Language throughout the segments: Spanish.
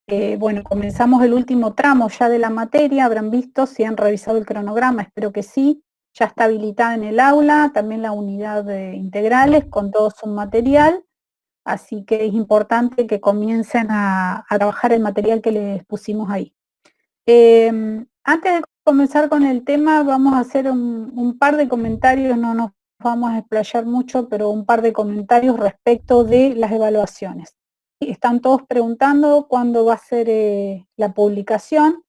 Bueno, comenzamos el último tramo ya de la materia, habrán visto, si han revisado el cronograma, espero que sí, ya está habilitada en el aula, también la unidad de integrales con todo su material, así que es importante que comiencen a trabajar el material que les pusimos ahí. Antes de comenzar con el tema, vamos a hacer un par de comentarios, no nos vamos a explayar mucho, pero un par de comentarios respecto de las evaluaciones. Están todos preguntando cuándo va a ser la publicación.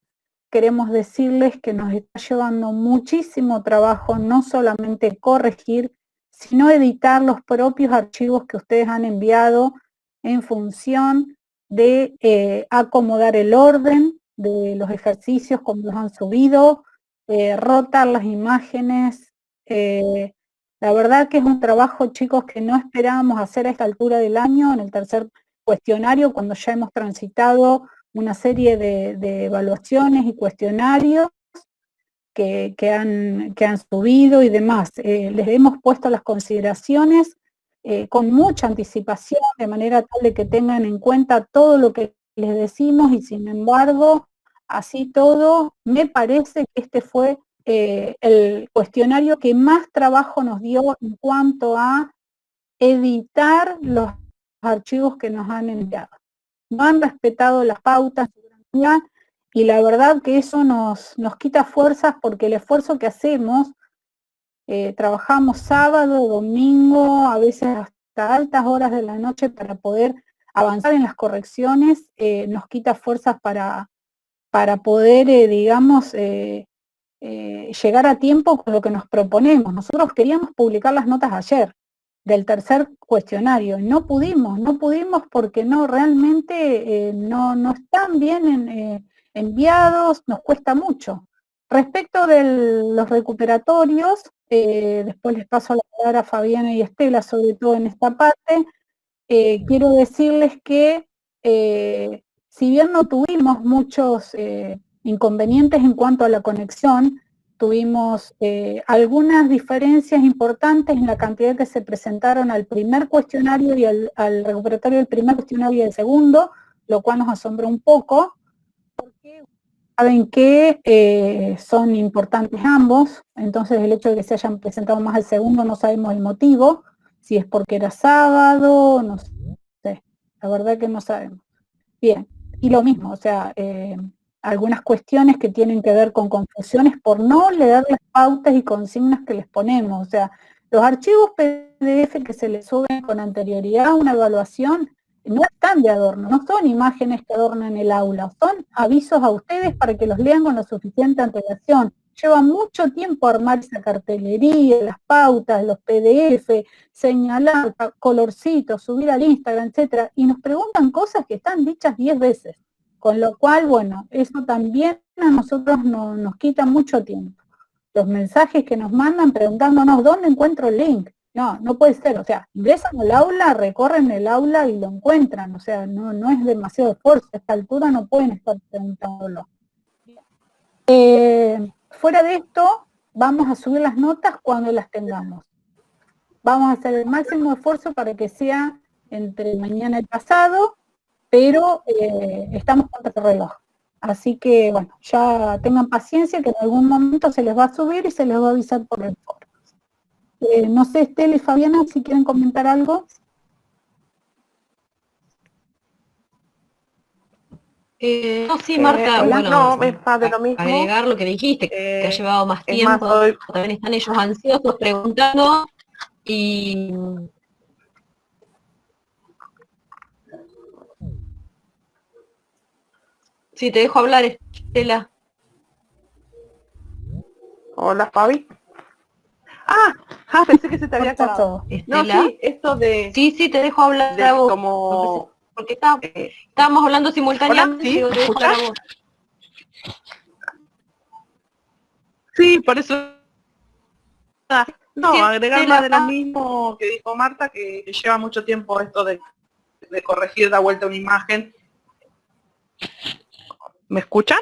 Queremos decirles que nos está llevando muchísimo trabajo, no solamente corregir, sino editar los propios archivos que ustedes han enviado en función de acomodar el orden de los ejercicios como los han subido, rotar las imágenes. La verdad que es un trabajo, chicos, que no esperábamos hacer a esta altura del año, en el tercer cuestionario, cuando ya hemos transitado una serie de evaluaciones y cuestionarios que han subido y demás. Les hemos puesto las consideraciones con mucha anticipación, de manera tal de que tengan en cuenta todo lo que les decimos, y sin embargo, así todo, me parece que este fue el cuestionario que más trabajo nos dio en cuanto a editar los archivos que nos han enviado. No han respetado las pautas y la verdad que eso nos quita fuerzas, porque el esfuerzo que hacemos, trabajamos sábado, domingo, a veces hasta altas horas de la noche para poder avanzar en las correcciones, nos quita fuerzas para poder, digamos, llegar a tiempo con lo que nos proponemos. Nosotros queríamos publicar las notas ayer del tercer cuestionario, no pudimos porque no, realmente no están bien enviados, nos cuesta mucho. Respecto de los recuperatorios, después les paso la palabra a Fabiana y Estela, sobre todo en esta parte. Quiero decirles que si bien no tuvimos muchos inconvenientes en cuanto a la conexión, tuvimos algunas diferencias importantes en la cantidad que se presentaron al primer cuestionario y al recuperatorio del primer cuestionario y del segundo, lo cual nos asombró un poco, porque saben que son importantes ambos, entonces el hecho de que se hayan presentado más al segundo no sabemos el motivo, si es porque era sábado, no sé, la verdad que no sabemos. Bien, y lo mismo, o sea, algunas cuestiones que tienen que ver con confusiones por no leer las pautas y consignas que les ponemos, o sea, los archivos PDF que se les suben con anterioridad a una evaluación no están de adorno, no son imágenes que adornan el aula, son avisos a ustedes para que los lean con la suficiente antelación. Lleva mucho tiempo armar esa cartelería, las pautas, los PDF, señalar, colorcitos, subir al Instagram, etcétera, y nos preguntan cosas que están dichas 10 veces, con lo cual, bueno, eso también a nosotros nos quita mucho tiempo. Los mensajes que nos mandan preguntándonos dónde encuentro el link, no puede ser, o sea, ingresan al aula, recorren el aula y lo encuentran, o sea, no es demasiado esfuerzo, a esta altura no pueden estar preguntándolo. Fuera de esto, vamos a subir las notas cuando las tengamos. Vamos a hacer el máximo esfuerzo para que sea entre mañana y pasado, pero estamos contra el reloj. Así que, bueno, ya tengan paciencia, que en algún momento se les va a subir y se les va a avisar por el foro. No sé, Estela y Fabiana, si quieren comentar algo. No, sí, Marta, bueno, no, es más de lo mismo. agregar lo que dijiste, que ha llevado más tiempo, más hoy, también están ellos ansiosos preguntando, y sí, te dejo hablar, Estela. Hola, Fabi. Pensé que se te había acabado. Estela. No, sí, esto de... Sí, te dejo hablar a vos. Como... Porque estábamos hablando simultáneamente. ¿Sí? Digo, te dejo hablar a vos. Sí, por eso... No, agregar más de lo mismo que dijo Marta, que lleva mucho tiempo esto de corregir, da vuelta una imagen. ¿Me escuchan?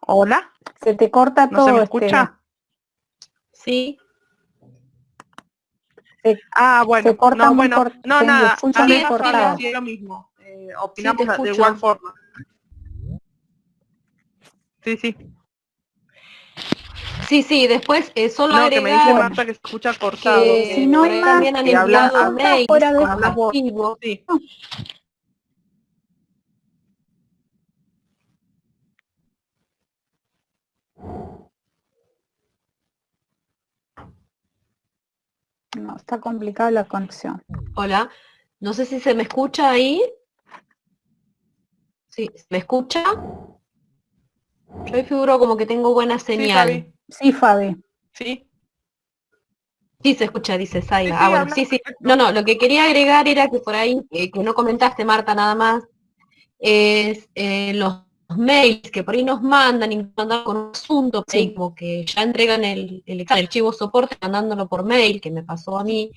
Hola. Se te corta ¿No todo, se me escucha? Estela. Sí. Bueno, se corta no, muy bueno, no, se nada, escucha muy Adela cortado. sí, lo mismo, Sí, opinamos te de escucho. igual forma. Sí. Sí, después solo No, que me dice agregar Marta que se escucha cortado, que Si no por hay ahí más también han que habla, enviado consultas, mails fuera de con esto, voy. archivos. sí. No, está complicada la conexión. Hola, no sé si se me escucha ahí. Sí, ¿me escucha? Yo ahí figuro como que tengo buena Sí, señal. Fabi, Sí, Fabi. sí. Sí se escucha, dice Saiga. Sí, Bueno, habla sí. perfecto. No, lo que quería agregar era que por ahí, que no comentaste, Marta, nada más, es los mails que por ahí nos mandan y nos mandan con un asunto, por ahí Sí. como que ya entregan el archivo soporte mandándolo por mail, que me pasó a mí,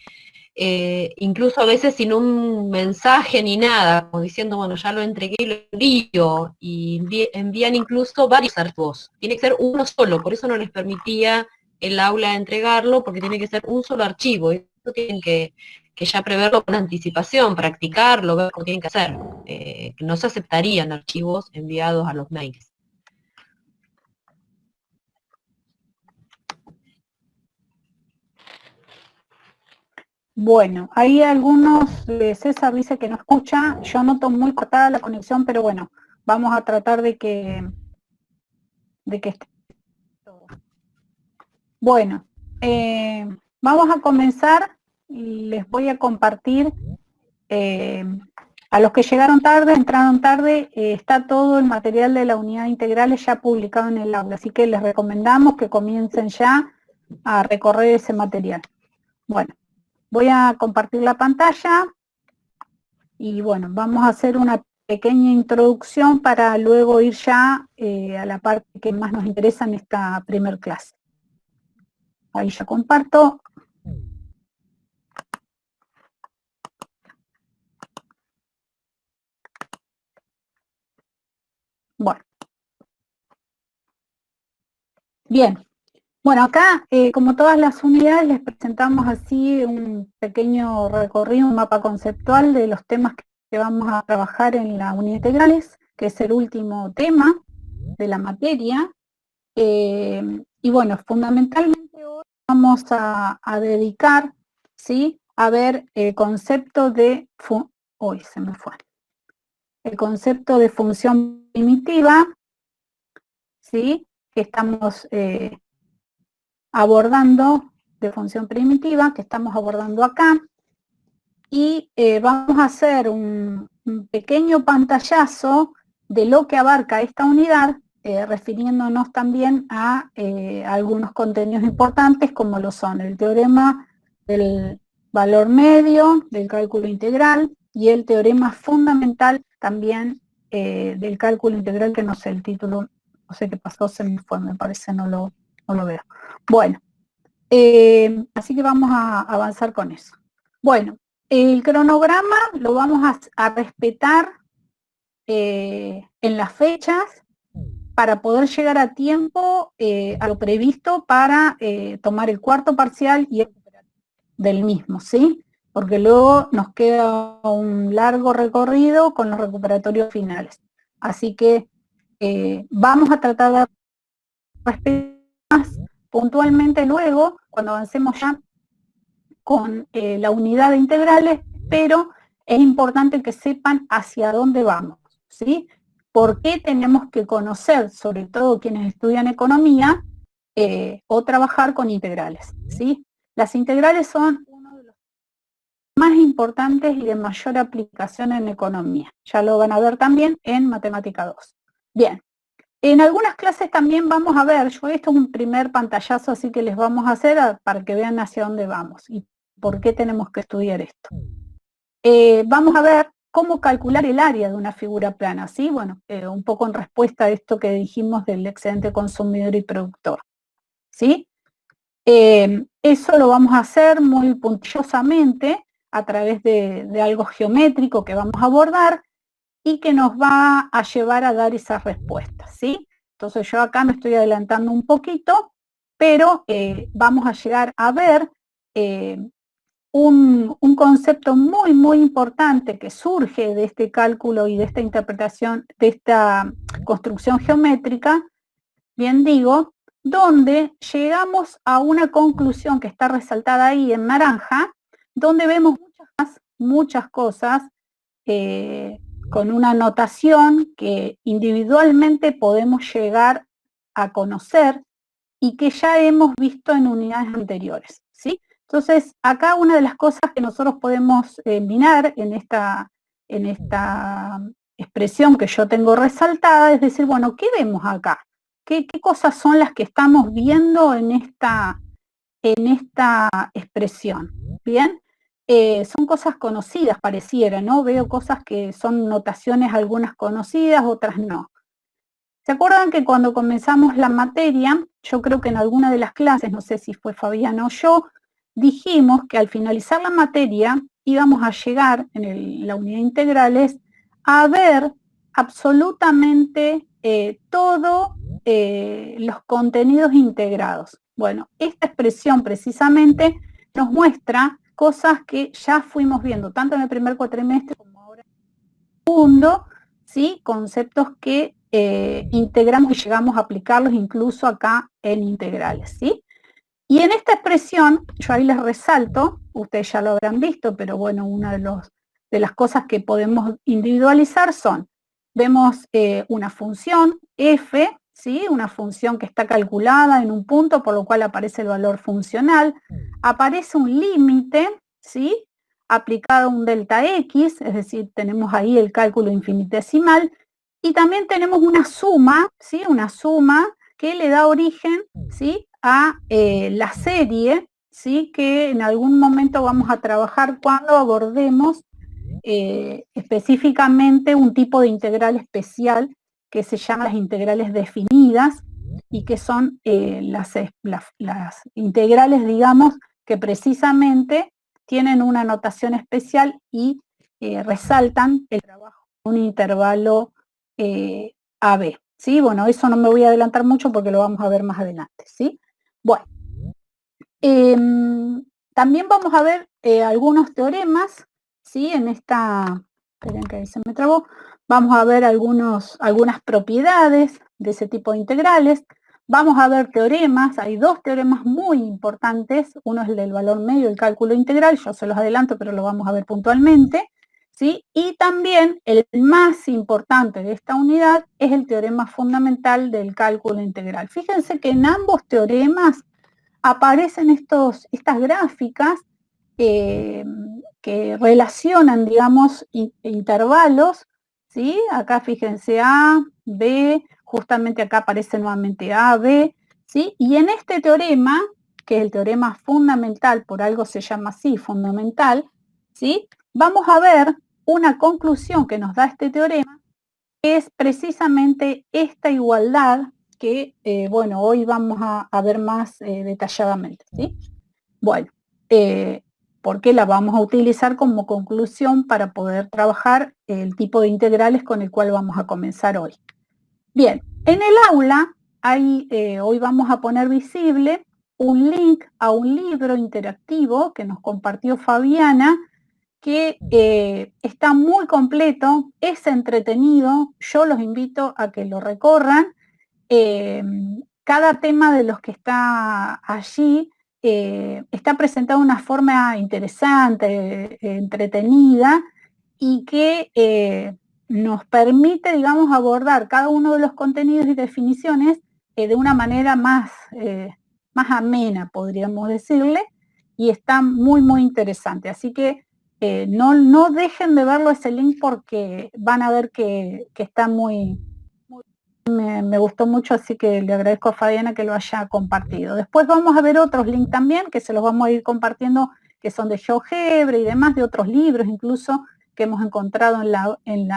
incluso a veces sin un mensaje ni nada, como diciendo, bueno, ya lo entregué y lo envío, y envían incluso varios archivos. Tiene que ser uno solo, por eso no les permitía el aula entregarlo, porque tiene que ser un solo archivo. Eso tienen que ya preverlo con anticipación, practicarlo, ver cómo tienen que hacer. Que no se aceptarían archivos enviados a los mails. Bueno, hay algunos, César dice que no escucha, yo noto muy cortada la conexión, pero bueno, vamos a tratar de que esté todo. Bueno, vamos a comenzar, les voy a compartir, a los que llegaron tarde, entraron tarde, está todo el material de la unidad integral ya publicado en el aula, así que les recomendamos que comiencen ya a recorrer ese material. Bueno, voy a compartir la pantalla y bueno, vamos a hacer una pequeña introducción para luego ir ya a la parte que más nos interesa en esta primer clase. Ahí ya comparto. Bueno. Bien. Bueno, acá, como todas las unidades, les presentamos así un pequeño recorrido, un mapa conceptual de los temas que vamos a trabajar en la unidad integrales, que es el último tema de la materia. Y bueno, fundamentalmente hoy vamos a dedicar, ¿sí?, a ver el concepto de, se me fue, el concepto de función primitiva, ¿sí?, que estamos abordando, de función primitiva, que estamos abordando acá, y vamos a hacer un pequeño pantallazo de lo que abarca esta unidad, refiriéndonos también a algunos contenidos importantes como lo son el teorema del valor medio, del cálculo integral, y el teorema fundamental también del cálculo integral, que no sé el título, no sé qué pasó, se me fue, me parece, no lo veo. Bueno, así que vamos a avanzar con eso. Bueno, el cronograma lo vamos a respetar en las fechas para poder llegar a tiempo a lo previsto para tomar el cuarto parcial y el del mismo, ¿sí? Porque luego nos queda un largo recorrido con los recuperatorios finales. Así que vamos a tratar de respetar más puntualmente luego, cuando avancemos ya con la unidad de integrales, pero es importante que sepan hacia dónde vamos, ¿sí? ¿Por qué tenemos que conocer, sobre todo quienes estudian economía, o trabajar con integrales, ¿sí? Las integrales son uno de los más importantes y de mayor aplicación en economía. Ya lo van a ver también en Matemática 2. Bien. En algunas clases también vamos a ver, esto es un primer pantallazo, así que les vamos a hacer para que vean hacia dónde vamos y por qué tenemos que estudiar esto. Vamos a ver cómo calcular el área de una figura plana, ¿sí? Bueno, un poco en respuesta a esto que dijimos del excedente consumidor y productor, ¿sí? Eso lo vamos a hacer muy puntilosamente a través de algo geométrico que vamos a abordar y que nos va a llevar a dar esas respuestas, ¿sí? Entonces yo acá me estoy adelantando un poquito, pero vamos a llegar a ver un concepto muy, muy importante que surge de este cálculo y de esta interpretación, de esta construcción geométrica, bien digo, donde llegamos a una conclusión que está resaltada ahí en naranja, donde vemos muchas cosas con una notación que individualmente podemos llegar a conocer y que ya hemos visto en unidades anteriores, ¿sí? Entonces, acá una de las cosas que nosotros podemos mirar en esta expresión que yo tengo resaltada es decir, bueno, ¿qué vemos acá? ¿Qué cosas son las que estamos viendo en esta expresión? ¿Bien? Son cosas conocidas, pareciera, ¿no? Veo cosas que son notaciones, algunas conocidas, otras no. ¿Se acuerdan que cuando comenzamos la materia, yo creo que en alguna de las clases, no sé si fue Fabiana o yo, dijimos que al finalizar la materia íbamos a llegar en la unidad de integrales a ver absolutamente todos los contenidos integrados? Bueno, esta expresión precisamente nos muestra cosas que ya fuimos viendo, tanto en el primer cuatrimestre como ahora en el segundo, ¿sí? Conceptos que integramos y llegamos a aplicarlos incluso acá en integrales, ¿sí? Y en esta expresión, yo ahí les resalto, ustedes ya lo habrán visto, pero bueno, una de las cosas que podemos individualizar son, vemos una función f, ¿sí? Una función que está calculada en un punto, por lo cual aparece el valor funcional, aparece un límite, ¿sí? Aplicado a un delta x, es decir, tenemos ahí el cálculo infinitesimal, y también tenemos una suma, ¿sí? Una suma que le da origen, ¿sí? A la serie, ¿sí? Que en algún momento vamos a trabajar cuando abordemos específicamente un tipo de integral especial que se llama las integrales definidas y que son las integrales, digamos, que precisamente tienen una notación especial y resaltan el trabajo de un intervalo AB, ¿sí? Bueno, eso no me voy a adelantar mucho porque lo vamos a ver más adelante, ¿sí? Bueno, también vamos a ver algunos teoremas, ¿sí? En esta, esperen que ahí se me trabó, vamos a ver algunas propiedades de ese tipo de integrales, vamos a ver teoremas, hay dos teoremas muy importantes, uno es el del valor medio, el cálculo integral, yo se los adelanto, pero lo vamos a ver puntualmente, ¿sí? Y también el más importante de esta unidad es el teorema fundamental del cálculo integral. Fíjense que en ambos teoremas aparecen estas gráficas que relacionan, digamos, intervalos, ¿sí? Acá fíjense A, B, justamente acá aparece nuevamente A, B, ¿sí? Y en este teorema, que es el teorema fundamental, por algo se llama así, fundamental, ¿sí? Vamos a ver una conclusión que nos da este teorema, que es precisamente esta igualdad que, bueno, hoy vamos a ver más detalladamente, ¿sí? Bueno, ¿por qué la vamos a utilizar como conclusión para poder trabajar el tipo de integrales con el cual vamos a comenzar hoy? Bien, en el aula, hoy vamos a poner visible un link a un libro interactivo que nos compartió Fabiana, que está muy completo, es entretenido, yo los invito a que lo recorran. Cada tema de los que está allí está presentado de una forma interesante, entretenida, y que nos permite, digamos, abordar cada uno de los contenidos y definiciones de una manera más amena, podríamos decirle, y está muy, muy interesante. Así que no dejen de verlo ese link porque van a ver que está me gustó mucho, así que le agradezco a Fabiana que lo haya compartido. Después vamos a ver otros links también, que se los vamos a ir compartiendo, que son de GeoGebra y demás, de otros libros incluso que hemos encontrado en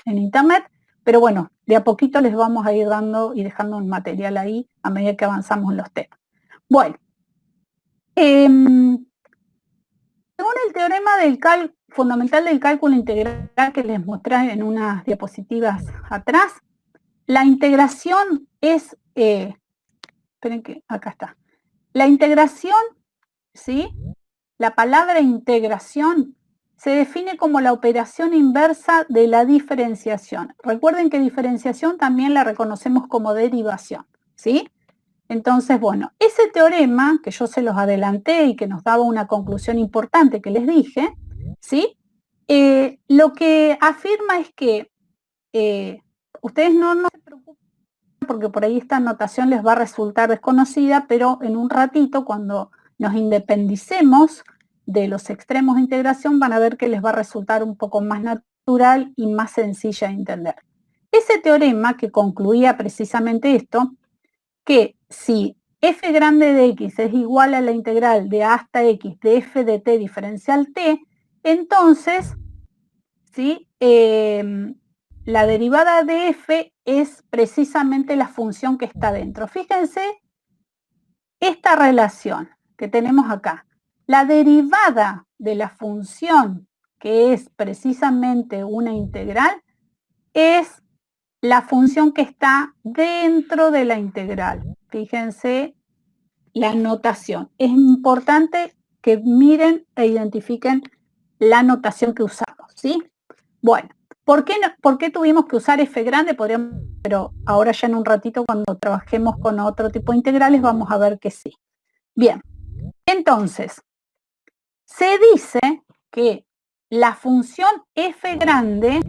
internet, pero bueno, de a poquito les vamos a ir dando y dejando un material ahí a medida que avanzamos en los temas. Bueno, según el teorema fundamental del cálculo integral que les mostré en unas diapositivas atrás, la integración es, esperen que acá está, la integración, ¿sí? la palabra integración se define como la operación inversa de la diferenciación. Recuerden que diferenciación también la reconocemos como derivación, ¿sí? Entonces, bueno, ese teorema, que yo se los adelanté y que nos daba una conclusión importante que les dije, ¿sí? Lo que afirma es que ustedes no se preocupen porque por ahí esta notación les va a resultar desconocida, pero en un ratito, cuando nos independicemos de los extremos de integración, van a ver que les va a resultar un poco más natural y más sencilla de entender. Ese teorema que concluía precisamente esto, que si f grande de x es igual a la integral de a hasta x de f de t diferencial t, entonces, ¿sí? La derivada de f es precisamente la función que está dentro. Fíjense esta relación que tenemos acá. La derivada de la función, que es precisamente una integral, es la función que está dentro de la integral. Fíjense la notación. Es importante que miren e identifiquen la notación que usamos, ¿sí? Bueno, ¿por qué tuvimos que usar f grande? Pero ahora ya en un ratito cuando trabajemos con otro tipo de integrales vamos a ver que sí. Bien, entonces, se dice que la función f grande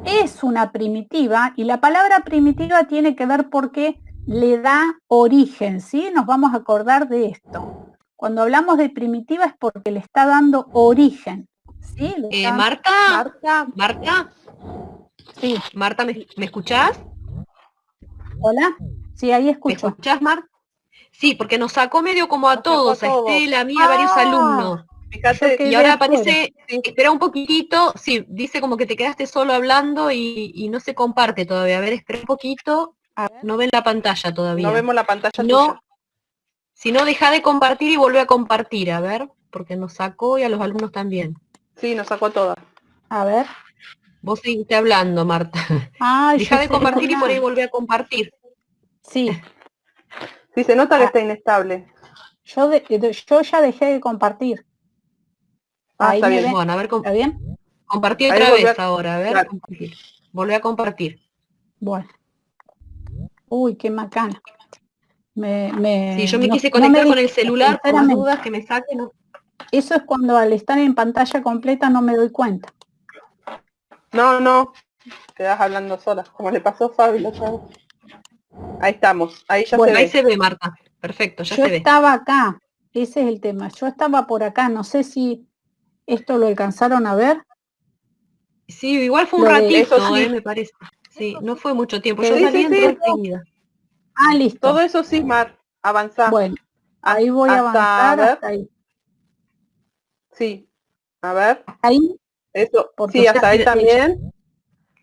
es una primitiva y la palabra primitiva tiene que ver porque le da origen, ¿sí? Nos vamos a acordar de esto. Cuando hablamos de primitiva es porque le está dando origen, ¿sí? Marta, Sí. Marta, ¿me escuchás? Hola, sí, ahí escucho. ¿Me escuchás, Marta? Sí, porque nos sacó medio como a todos, a Estela, a mí, a varios alumnos. Fíjate, y ahora aparece, espera un poquitito, sí, dice como que te quedaste solo hablando y no se comparte todavía. A ver, espera un poquito, no ven la pantalla todavía. No vemos la pantalla no, tuya. Si no, deja de compartir y volvé a compartir, a ver, porque nos sacó y a los alumnos también. Sí, nos sacó a todas. A ver. Vos seguiste hablando, Marta. Deja de compartir y por ahí volvé a compartir. Sí. Sí, se nota que está inestable. Yo ya dejé de compartir. Ahí está bien. ven. Bueno, a ver, ¿Está bien? Compartí otra vez ahora, a ver. Claro. Volvé a compartir. Bueno. Uy, qué macana. Sí, yo me quise conectar con el celular por las dudas que me saquen. Eso es cuando al estar en pantalla completa no me doy cuenta. No, quedás hablando sola, como le pasó a Fabi la otra vez. Ahí estamos, ahí ya se ve. Ahí se ve, Marta. Perfecto, ya se ve. Yo estaba acá, ese es el tema. Yo estaba por acá, no sé si esto lo alcanzaron a ver. Sí, igual fue un ratito, me parece. Sí, no fue mucho tiempo. Yo salí enseguida. Ah, listo. Todo eso sí, Mar, avanzá. Bueno, ahí voy a avanzar hasta ahí. Sí, a ver. Ahí. Eso, sí, hasta ahí también.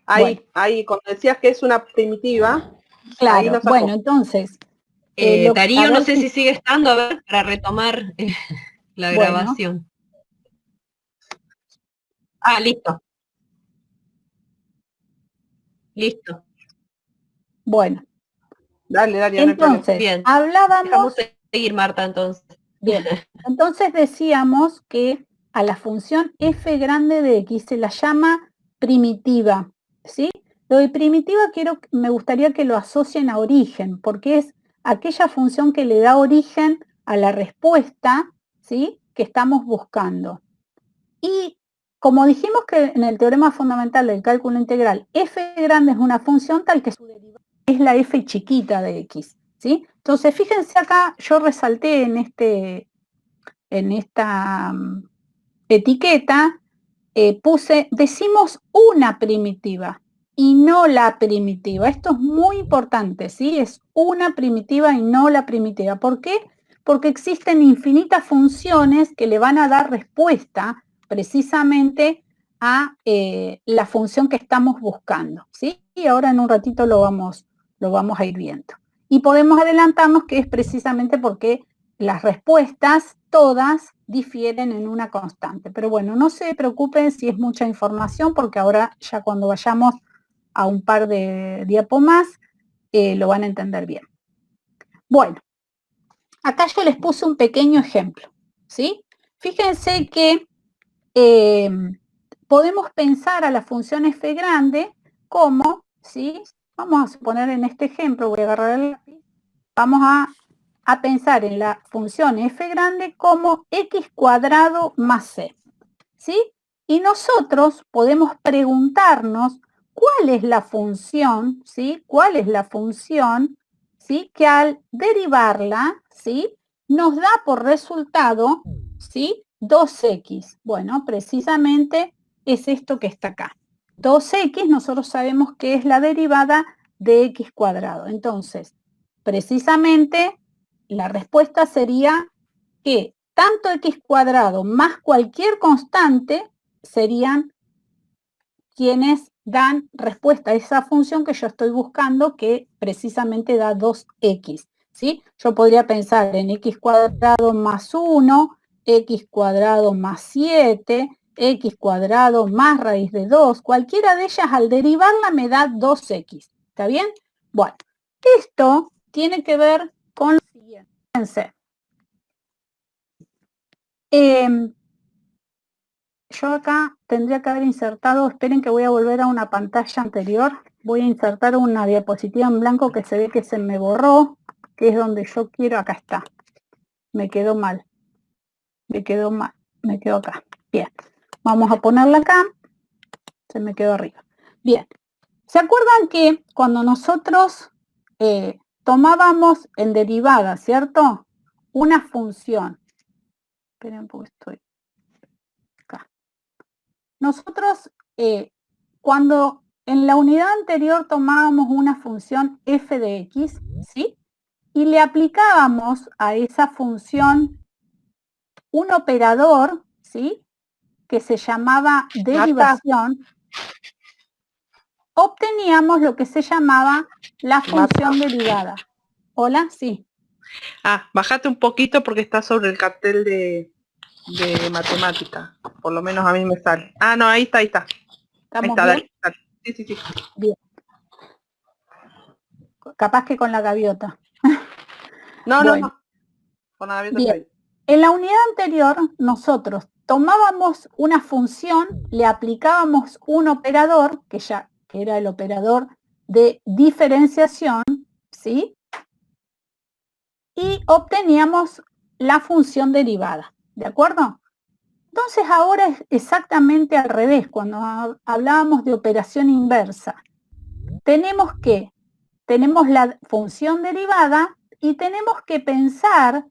Ahí, ahí, cuando decías que es una primitiva. Claro, bueno, entonces. Darío, no sé si sigue estando, a ver, para retomar la grabación. Ah, listo. Listo. Bueno. Dale, entonces, bien. Hablábamos... Vamos a seguir, Marta, entonces. Bien, entonces decíamos que a la función f grande de x se la llama primitiva, ¿sí? Lo de primitiva me gustaría que lo asocien a origen, porque es aquella función que le da origen a la respuesta, ¿sí?, que estamos buscando. Y como dijimos que en el teorema fundamental del cálculo integral, f grande es una función tal que su derivada es la f chiquita de x, ¿sí? Entonces, fíjense acá, yo resalté en esta etiqueta, decimos una primitiva y no la primitiva. Esto es muy importante, ¿sí? Es una primitiva y no la primitiva. ¿Por qué? Porque existen infinitas funciones que le van a dar respuesta precisamente a la función que estamos buscando, ¿sí? Y ahora en un ratito lo vamos a ir viendo. Y podemos adelantarnos que es precisamente porque las respuestas todas difieren en una constante. Pero bueno, no se preocupen si es mucha información, porque ahora ya cuando vayamos a un par de diapos más, lo van a entender bien. Bueno, acá yo les puse un pequeño ejemplo, ¿sí? fíjense que podemos pensar a la función f grande como, ¿sí? Vamos a suponer en este ejemplo, voy a agarrar el lápiz, vamos a pensar en la función f grande como x cuadrado más c, ¿sí? Y nosotros podemos preguntarnos cuál es la función, ¿sí? ¿Cuál es la función, ¿sí? Que al derivarla, ¿sí? Nos da por resultado, ¿sí? 2x. Bueno, precisamente es esto que está acá. 2x nosotros sabemos que es la derivada de x cuadrado. Entonces, precisamente la respuesta sería que tanto x cuadrado más cualquier constante serían quienes dan respuesta a esa función que yo estoy buscando, que precisamente da 2x, ¿sí? Yo podría pensar en x cuadrado más 1, x cuadrado más 7, x cuadrado más raíz de 2, cualquiera de ellas al derivarla me da 2x, ¿está bien? Bueno, esto tiene que ver con lo siguiente. Fíjense. Yo acá tendría que haber insertado, esperen que voy a volver a una pantalla anterior, voy a insertar una diapositiva en blanco que se ve que se me borró, que es donde yo quiero, acá está, me quedó mal, me quedó acá, bien, vamos a ponerla acá, se me quedó arriba, bien, ¿se acuerdan que cuando nosotros tomábamos en derivada, ¿cierto? Una función, esperen porque estoy acá. Nosotros, cuando en la unidad anterior tomábamos una función f de x, ¿sí? Y le aplicábamos a esa función un operador, ¿sí? Que se llamaba derivación, obteníamos lo que se llamaba la función derivada. ¿Hola? Sí. Ah, bájate un poquito porque está sobre el cartel de matemática. Por lo menos a mí me sale. Ah, no, ahí está, ahí está. ¿Estamos Ahí está, bien? dale. Sí. Bien. Capaz que con la gaviota. No, bueno. no. Con la gaviota Bien. está bien. En la unidad anterior, nosotros tomábamos una función, le aplicábamos un operador, que era el operador de diferenciación, ¿sí? Y obteníamos la función derivada, ¿de acuerdo? Entonces ahora es exactamente al revés, cuando hablábamos de operación inversa. Tenemos la función derivada y tenemos que pensar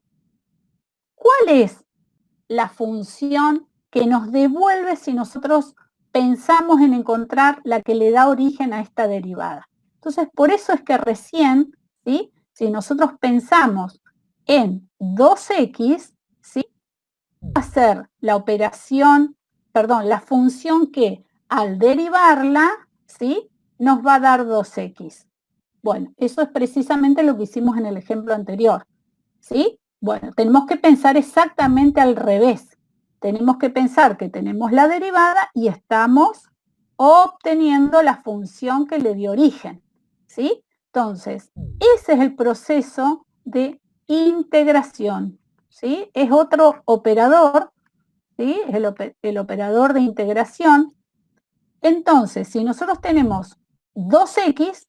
cuál es la función que nos devuelve si nosotros pensamos en encontrar la que le da origen a esta derivada. Entonces, por eso es que recién, ¿sí? Si nosotros pensamos en 2x, ¿sí? Va a ser la operación, perdón, la función que al derivarla, ¿sí? Nos va a dar 2x. Bueno, eso es precisamente lo que hicimos en el ejemplo anterior, ¿sí? Bueno, tenemos que pensar exactamente al revés. Tenemos que pensar que tenemos la derivada y estamos obteniendo la función que le dio origen, ¿sí? Entonces, ese es el proceso de integración, ¿sí? Es otro operador, ¿sí? Es el operador de integración. Entonces, si nosotros tenemos 2x,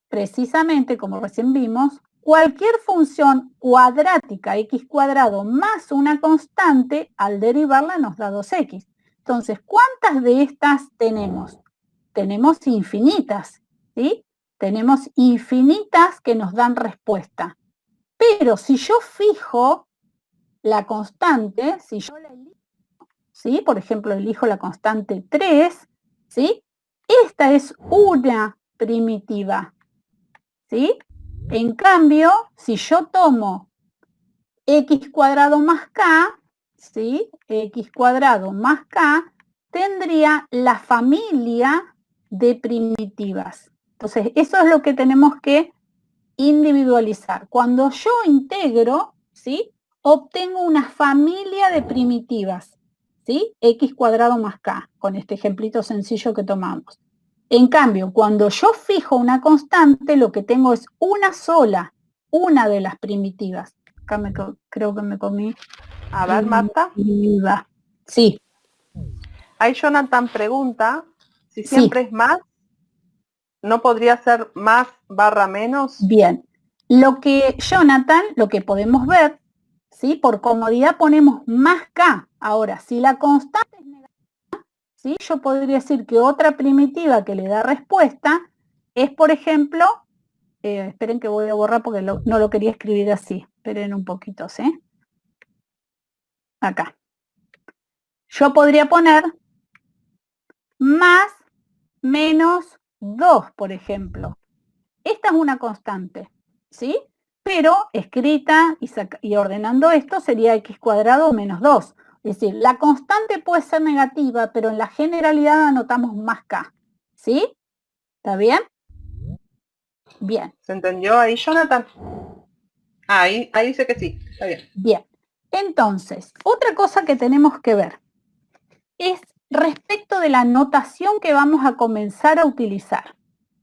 precisamente como recién vimos, cualquier función cuadrática x cuadrado más una constante, al derivarla nos da 2x. Entonces, ¿cuántas de estas tenemos? Tenemos infinitas, ¿sí? Tenemos infinitas que nos dan respuesta. Pero si yo fijo la constante, si yo la elijo, ¿sí? Por ejemplo, elijo la constante 3, ¿sí? Esta es una primitiva, ¿sí? En cambio, si yo tomo x cuadrado más k, ¿sí? X cuadrado más k, tendría la familia de primitivas. Entonces, eso es lo que tenemos que individualizar. Cuando yo integro, ¿sí? Obtengo una familia de primitivas, ¿sí? X cuadrado más k, con este ejemplito sencillo que tomamos. En cambio, cuando yo fijo una constante, lo que tengo es una sola, una de las primitivas. Acá creo que me comí. A ver, Marta. Sí. Ahí Jonathan pregunta si Sí. siempre es más. ¿No podría ser más barra menos? Bien. Jonathan, lo que podemos ver, ¿sí? Por comodidad ponemos más K. Ahora, si la constante es negativa, ¿sí? Yo podría decir que otra primitiva que le da respuesta es, por ejemplo, esperen que voy a borrar porque no lo quería escribir así. Esperen un poquito, ¿sí? Acá. Yo podría poner más menos 2, por ejemplo. Esta es una constante, ¿sí? Pero escrita y ordenando esto sería x cuadrado menos 2. Es decir, la constante puede ser negativa, pero en la generalidad anotamos más k, ¿sí? ¿Está bien? Bien. ¿Se entendió ahí, Jonathan? Ahí dice que sí, está bien. Bien. Entonces, otra cosa que tenemos que ver es respecto de la notación que vamos a comenzar a utilizar,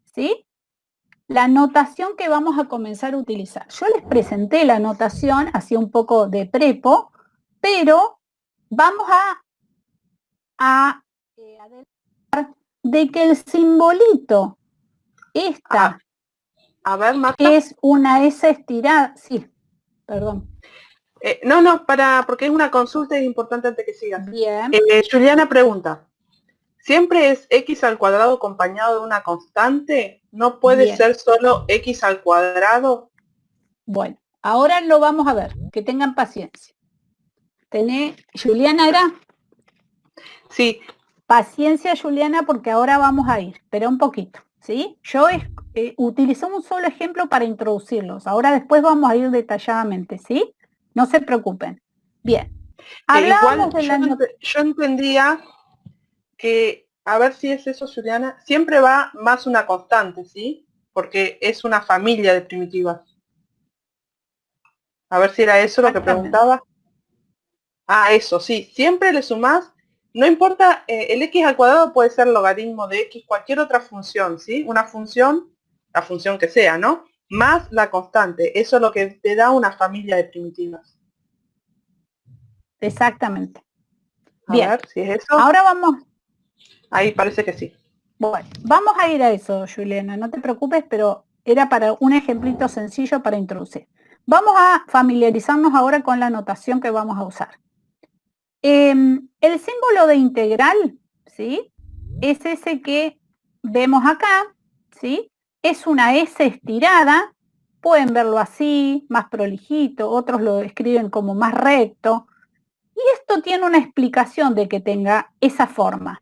¿sí? La notación que vamos a comenzar a utilizar. Yo les presenté la notación, hacía un poco de prepo, pero vamos a adelantar de que el simbolito, esta, a ver, Marta. es una S estirada. Sí, perdón. No, porque es una consulta y es importante antes que sigas. Bien. Juliana pregunta, ¿siempre es x al cuadrado acompañado de una constante? ¿No puede Bien. ser solo x al cuadrado? Bueno, ahora lo vamos a ver, que tengan paciencia. ¿Juliana era? Sí. Paciencia, Juliana, porque ahora vamos a ir. Espera un poquito, ¿sí? Yo utilicé un solo ejemplo para introducirlos. Ahora después vamos a ir detalladamente, ¿sí? No se preocupen. Bien. Igual yo entendía que, a ver si es eso, Juliana, siempre va más una constante, ¿sí? Porque es una familia de primitivas. A ver si era eso lo que preguntaba. Ah, eso, sí. Siempre le sumás, no importa, el x al cuadrado puede ser logaritmo de x, cualquier otra función, ¿sí? Una función, la función que sea, ¿no? Más la constante. Eso es lo que te da una familia de primitivas. Exactamente. Bien. A ver si es eso. Ahora vamos. Ahí parece que sí. Bueno, vamos a ir a eso, Juliana. No te preocupes, pero era para un ejemplito sencillo para introducir. Vamos a familiarizarnos ahora con la notación que vamos a usar. El símbolo de integral, ¿sí? Es ese que vemos acá, ¿sí? Es una S estirada, pueden verlo así, más prolijito, otros lo escriben como más recto. Y esto tiene una explicación de que tenga esa forma.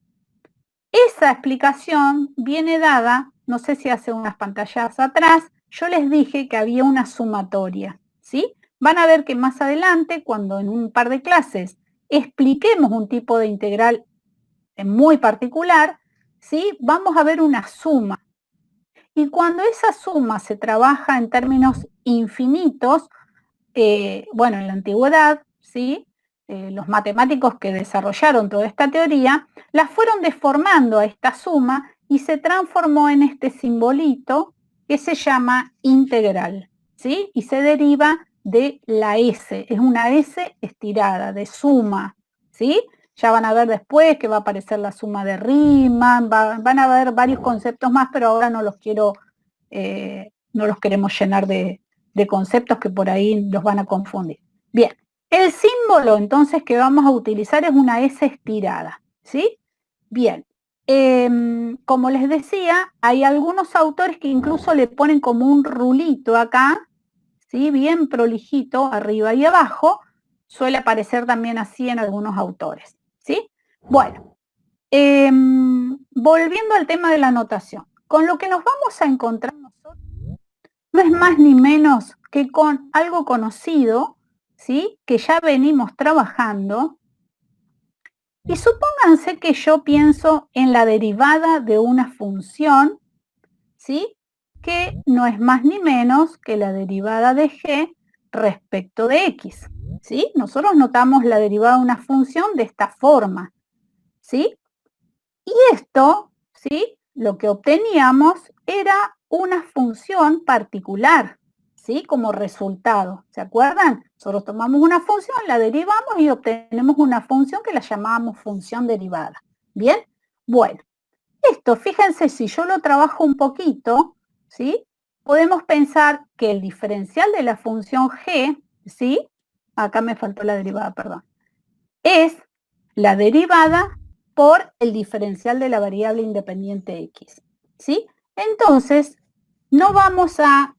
Esa explicación viene dada, no sé si hace unas pantallas atrás, yo les dije que había una sumatoria, ¿sí? Van a ver que más adelante, cuando en un par de clases expliquemos un tipo de integral muy particular, ¿sí? Vamos a ver una suma. Y cuando esa suma se trabaja en términos infinitos, bueno, en la antigüedad, ¿sí? Los matemáticos que desarrollaron toda esta teoría, la fueron deformando a esta suma y se transformó en este simbolito que se llama integral, ¿sí? Y se deriva de la S, es una S estirada, de suma, ¿sí? Ya van a ver después que va a aparecer la suma de Riemann, van a ver varios conceptos más, pero ahora no los queremos llenar de conceptos que por ahí los van a confundir. Bien, el símbolo entonces que vamos a utilizar es una S estirada, ¿sí? Bien, como les decía, hay algunos autores que incluso le ponen como un rulito acá, ¿sí? Bien prolijito, arriba y abajo, suele aparecer también así en algunos autores, ¿sí? Bueno, volviendo al tema de la notación, con lo que nos vamos a encontrar nosotros no es más ni menos que con algo conocido, ¿sí? Que ya venimos trabajando. Y supónganse que yo pienso en la derivada de una función, ¿sí? Que no es más ni menos que la derivada de g respecto de x, ¿sí? Nosotros notamos la derivada de una función de esta forma, ¿sí? Y esto, ¿sí? Lo que obteníamos era una función particular, ¿sí? Como resultado. ¿Se acuerdan? Nosotros tomamos una función, la derivamos y obtenemos una función que la llamábamos función derivada. ¿Bien? Bueno, esto, fíjense, si yo lo trabajo un poquito, ¿sí? Podemos pensar que el diferencial de la función g, ¿sí? Acá me faltó la derivada, perdón. Es la derivada por el diferencial de la variable independiente x, ¿sí? Entonces, no vamos a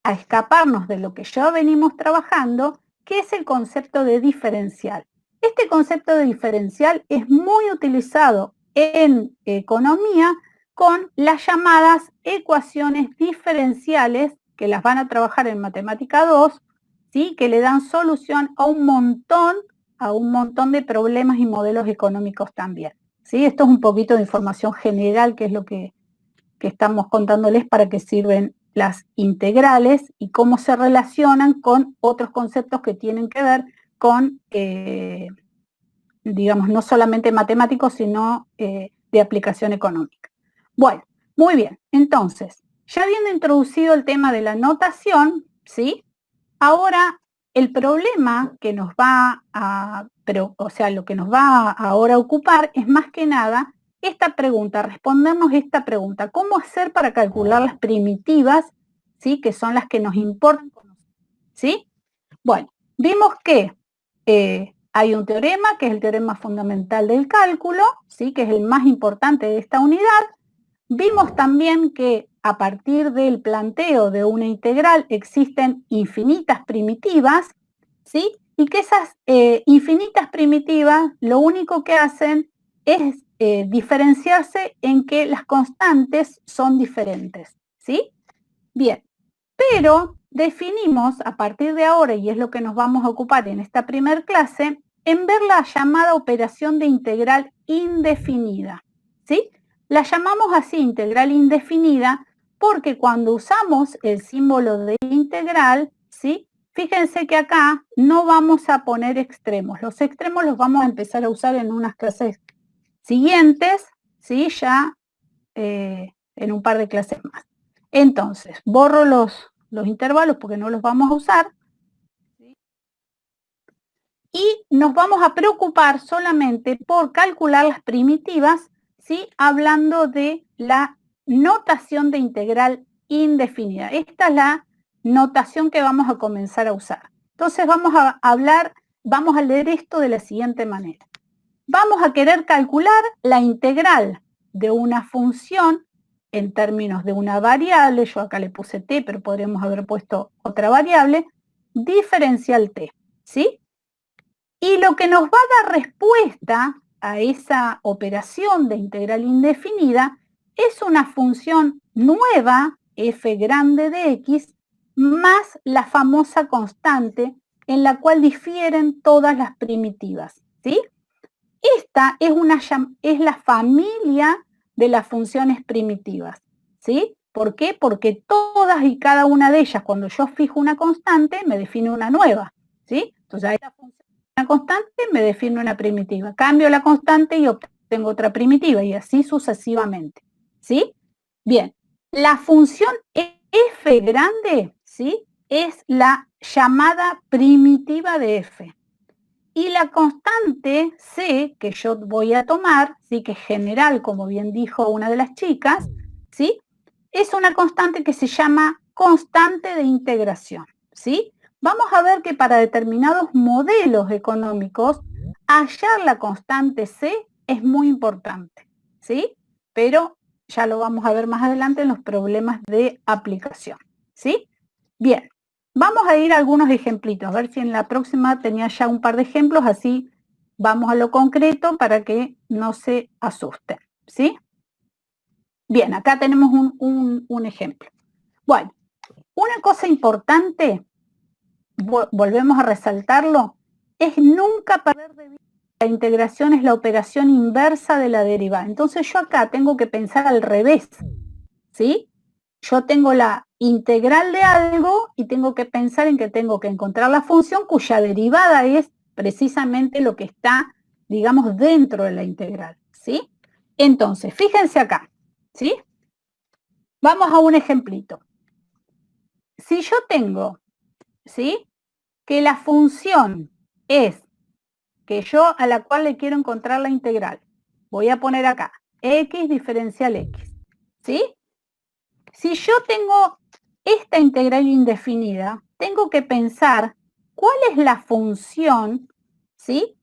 escaparnos de lo que ya venimos trabajando, que es el concepto de diferencial. Este concepto de diferencial es muy utilizado en economía con las llamadas ecuaciones diferenciales, que las van a trabajar en matemática 2, ¿sí? Que le dan solución a un montón de problemas y modelos económicos también, ¿sí? Esto es un poquito de información general, que es lo que estamos contándoles para qué sirven las integrales y cómo se relacionan con otros conceptos que tienen que ver con, digamos, no solamente matemáticos, sino de aplicación económica. Bueno, muy bien. Entonces, ya habiendo introducido el tema de la notación, ¿sí? Ahora, el problema que nos va a, lo que nos va ahora a ocupar es más que nada esta pregunta, respondernos esta pregunta, ¿cómo hacer para calcular las primitivas, ¿sí? Que son las que nos importan, ¿sí? Bueno, vimos que hay un teorema, que es el teorema fundamental del cálculo, ¿sí? Que es el más importante de esta unidad. Vimos también que a partir del planteo de una integral existen infinitas primitivas, ¿sí? Y que esas infinitas primitivas lo único que hacen es diferenciarse en que las constantes son diferentes, ¿sí? Bien, pero definimos a partir de ahora, y es lo que nos vamos a ocupar en esta primer clase, en ver la llamada operación de integral indefinida, ¿sí? La llamamos así, integral indefinida, porque cuando usamos el símbolo de integral, ¿sí? Fíjense que acá no vamos a poner extremos. Los extremos los vamos a empezar a usar en unas clases siguientes, ¿sí? Ya en un par de clases más. Entonces, borro los intervalos porque no los vamos a usar. ¿Sí? Y nos vamos a preocupar solamente por calcular las primitivas, ¿sí? Hablando de la notación de integral indefinida. Esta es la notación que vamos a comenzar a usar. Entonces vamos a leer esto de la siguiente manera. Vamos a querer calcular la integral de una función en términos de una variable, yo acá le puse t, pero podríamos haber puesto otra variable, diferencial t, ¿sí? Y lo que nos va a dar respuesta a esa operación de integral indefinida es una función nueva, f grande de x, más la famosa constante en la cual difieren todas las primitivas, ¿sí? Esta es la familia de las funciones primitivas, ¿sí? ¿Por qué? Porque todas y cada una de ellas, cuando yo fijo una constante, me define una nueva, ¿sí? Entonces, a esta función una constante me define una primitiva. Cambio la constante y obtengo otra primitiva, y así sucesivamente, ¿sí? Bien, la función f grande, ¿sí? Es la llamada primitiva de f. Y la constante c que yo voy a tomar, ¿sí? Que es general, como bien dijo una de las chicas, ¿sí? Es una constante que se llama constante de integración, ¿sí? Vamos a ver que para determinados modelos económicos, hallar la constante c es muy importante, ¿sí? Pero ya lo vamos a ver más adelante en los problemas de aplicación, ¿sí? Bien. Vamos a ir a algunos ejemplitos, a ver si en la próxima tenía ya un par de ejemplos, así vamos a lo concreto para que no se asusten, ¿sí? Bien, acá tenemos un ejemplo. Bueno, una cosa importante, volvemos a resaltarlo, es nunca perder de vista que la integración es la operación inversa de la derivada. Entonces yo acá tengo que pensar al revés, ¿sí? Yo tengo la integral de algo y tengo que pensar en que tengo que encontrar la función cuya derivada es precisamente lo que está, digamos, dentro de la integral, ¿sí? Entonces, fíjense acá, ¿sí? Vamos a un ejemplito. si yo tengo, ¿sí?, que la función es que yo a la cual le quiero encontrar la integral, voy a poner acá, x diferencial x, ¿sí? Si yo tengo esta integral indefinida, tengo que pensar cuál es la función, ¿sí?,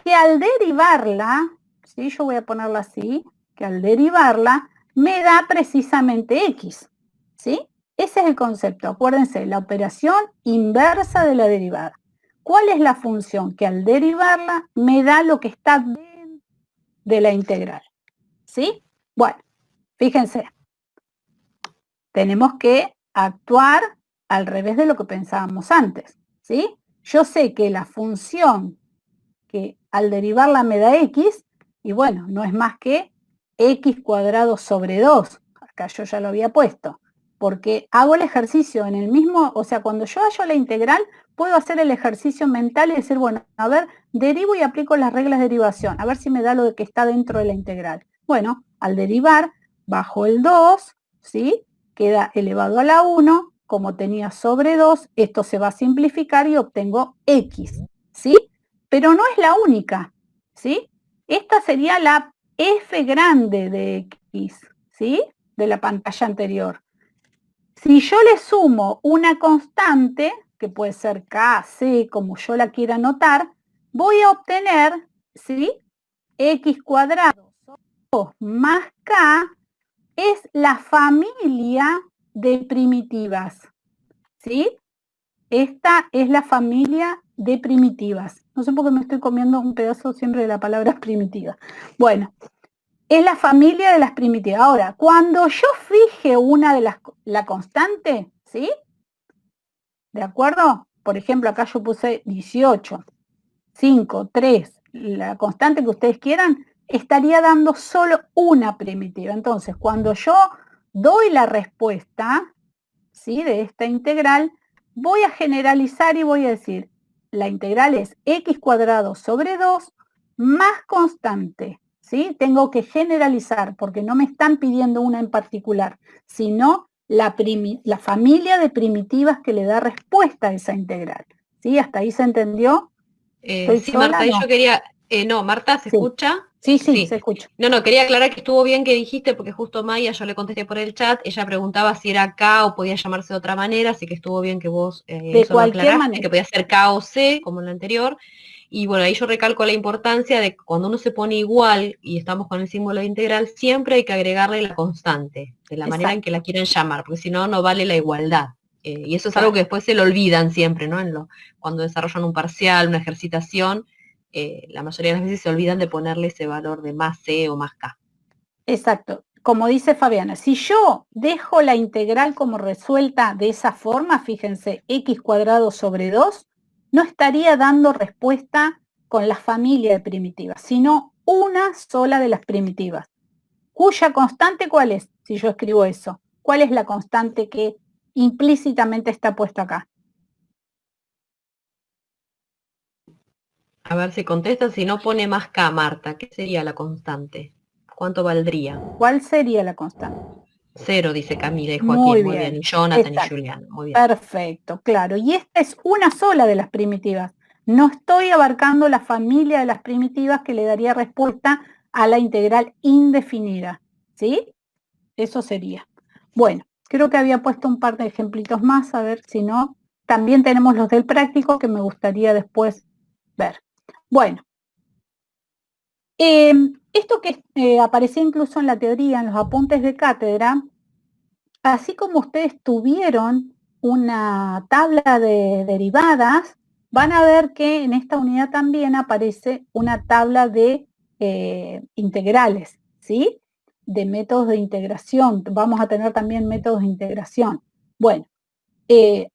que al derivarla, ¿sí?, yo voy a ponerla así, que al derivarla me da precisamente x, ¿sí? Ese es el concepto, acuérdense, la operación inversa de la derivada. ¿Cuál es la función que al derivarla me da lo que está dentro de la integral? ¿Sí? Bueno, fíjense, tenemos que actuar al revés de lo que pensábamos antes, ¿sí? Yo sé que la función que al derivarla me da x, y bueno, no es más que x cuadrado sobre 2. Acá yo ya lo había puesto, porque hago el ejercicio en el mismo, o sea, cuando yo hallo la integral, puedo hacer el ejercicio mental y decir, bueno, a ver, derivo y aplico las reglas de derivación, a ver si me da lo que está dentro de la integral. Bueno, al derivar, bajo el 2, ¿sí?, queda elevado a la 1, como tenía sobre 2, esto se va a simplificar y obtengo x, ¿sí? Pero no es la única, ¿sí? Esta sería la f grande de x, ¿sí?, de la pantalla anterior. Si yo le sumo una constante, que puede ser k, c, como yo la quiera anotar, voy a obtener, ¿sí?, x cuadrado sobre 2 más k es la familia de primitivas, ¿sí? Esta es la familia de primitivas. No sé por qué me estoy comiendo un pedazo siempre de la palabra primitiva. Bueno, es la familia de las primitivas. Ahora, cuando yo fije una de la constante, ¿sí?, ¿de acuerdo? Por ejemplo, acá yo puse 18, 5, 3, la constante que ustedes quieran, estaría dando solo una primitiva. Entonces, cuando yo doy la respuesta, ¿sí?, de esta integral, voy a generalizar y voy a decir, la integral es x cuadrado sobre 2 más constante, ¿sí? Tengo que generalizar porque no me están pidiendo una en particular, sino la familia de primitivas que le da respuesta a esa integral, ¿sí? ¿Hasta ahí se entendió? ¿Estoy Sí, sola? Marta, No. yo quería... no, Marta, ¿se Sí. escucha? Sí, Sí. se escucha. No, quería aclarar que estuvo bien que dijiste, porque justo Maya, yo le contesté por el chat, ella preguntaba si era K o podía llamarse de otra manera, así que estuvo bien que vos De eso lo cualquier aclaraste, manera. que podía ser K o C, como en la anterior. Y bueno, ahí yo recalco la importancia de que cuando uno se pone igual y estamos con el símbolo de integral, siempre hay que agregarle la constante, de la manera en que la quieran llamar, porque si no, no vale la igualdad. Y eso es algo que después se lo olvidan siempre, ¿no? Cuando desarrollan un parcial, una ejercitación, la mayoría de las veces se olvidan de ponerle ese valor de más C o más K. Exacto. Como dice Fabiana, si yo dejo la integral como resuelta de esa forma, fíjense, x cuadrado sobre 2, no estaría dando respuesta con la familia de primitivas, sino una sola de las primitivas. ¿Cuya constante cuál es? Si yo escribo eso, ¿cuál es la constante que implícitamente está puesta acá? A ver si contesta, si no pone más K, Marta, ¿qué sería la constante? ¿Cuánto valdría? ¿Cuál sería la constante? 0, dice Camila y Muy Joaquín, muy bien, bien, y Jonathan y exacto. Julián, muy bien. Perfecto, claro. Y esta es una sola de las primitivas. No estoy abarcando la familia de las primitivas que le daría respuesta a la integral indefinida. ¿Sí? Eso sería. Bueno, creo que había puesto un par de ejemplitos más, a ver si no. También tenemos los del práctico que me gustaría después ver. Bueno, esto que aparecía incluso en la teoría, en los apuntes de cátedra, así como ustedes tuvieron una tabla de derivadas, van a ver que en esta unidad también aparece una tabla de integrales, ¿sí? De métodos de integración. Vamos a tener también métodos de integración. Bueno,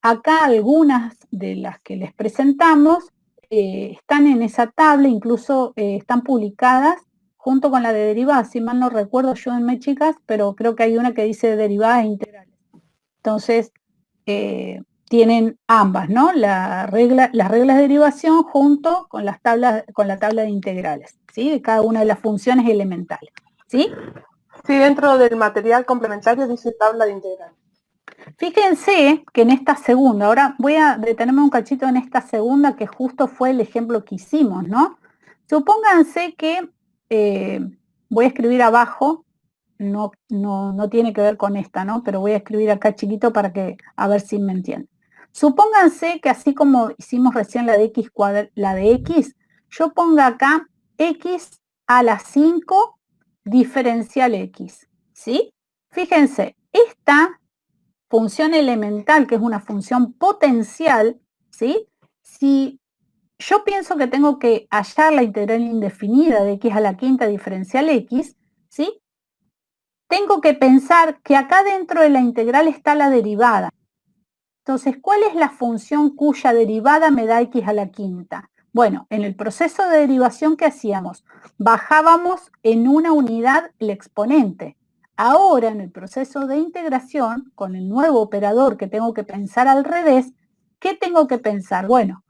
acá algunas de las que les presentamos están en esa tabla, incluso están publicadas junto con la de derivadas. Si mal no recuerdo, ayúdenme chicas, pero creo que hay una que dice derivadas e integrales. Entonces, tienen ambas, ¿no? Las reglas de derivación junto con la tabla de integrales, ¿sí? De cada una de las funciones elementales, ¿sí? Sí, dentro del material complementario dice tabla de integral. Fíjense que en esta segunda, ahora voy a detenerme un cachito en esta segunda, que justo fue el ejemplo que hicimos, ¿no? Supónganse que, voy a escribir abajo, no tiene que ver con esta, ¿no? Pero voy a escribir acá chiquito para que, a ver si me entienden. Supónganse que así como hicimos recién la de X, yo ponga acá X a la 5 diferencial X, ¿sí? Fíjense, esta función elemental, que es una función potencial, ¿sí? Si yo pienso que tengo que hallar la integral indefinida de X a la quinta diferencial X, ¿sí? Tengo que pensar que acá dentro de la integral está la derivada. Entonces, ¿cuál es la función cuya derivada me da X a la quinta? Bueno, en el proceso de derivación que hacíamos, bajábamos en una unidad el exponente. Ahora, en el proceso de integración, con el nuevo operador que tengo que pensar al revés, ¿qué tengo que pensar? Bueno,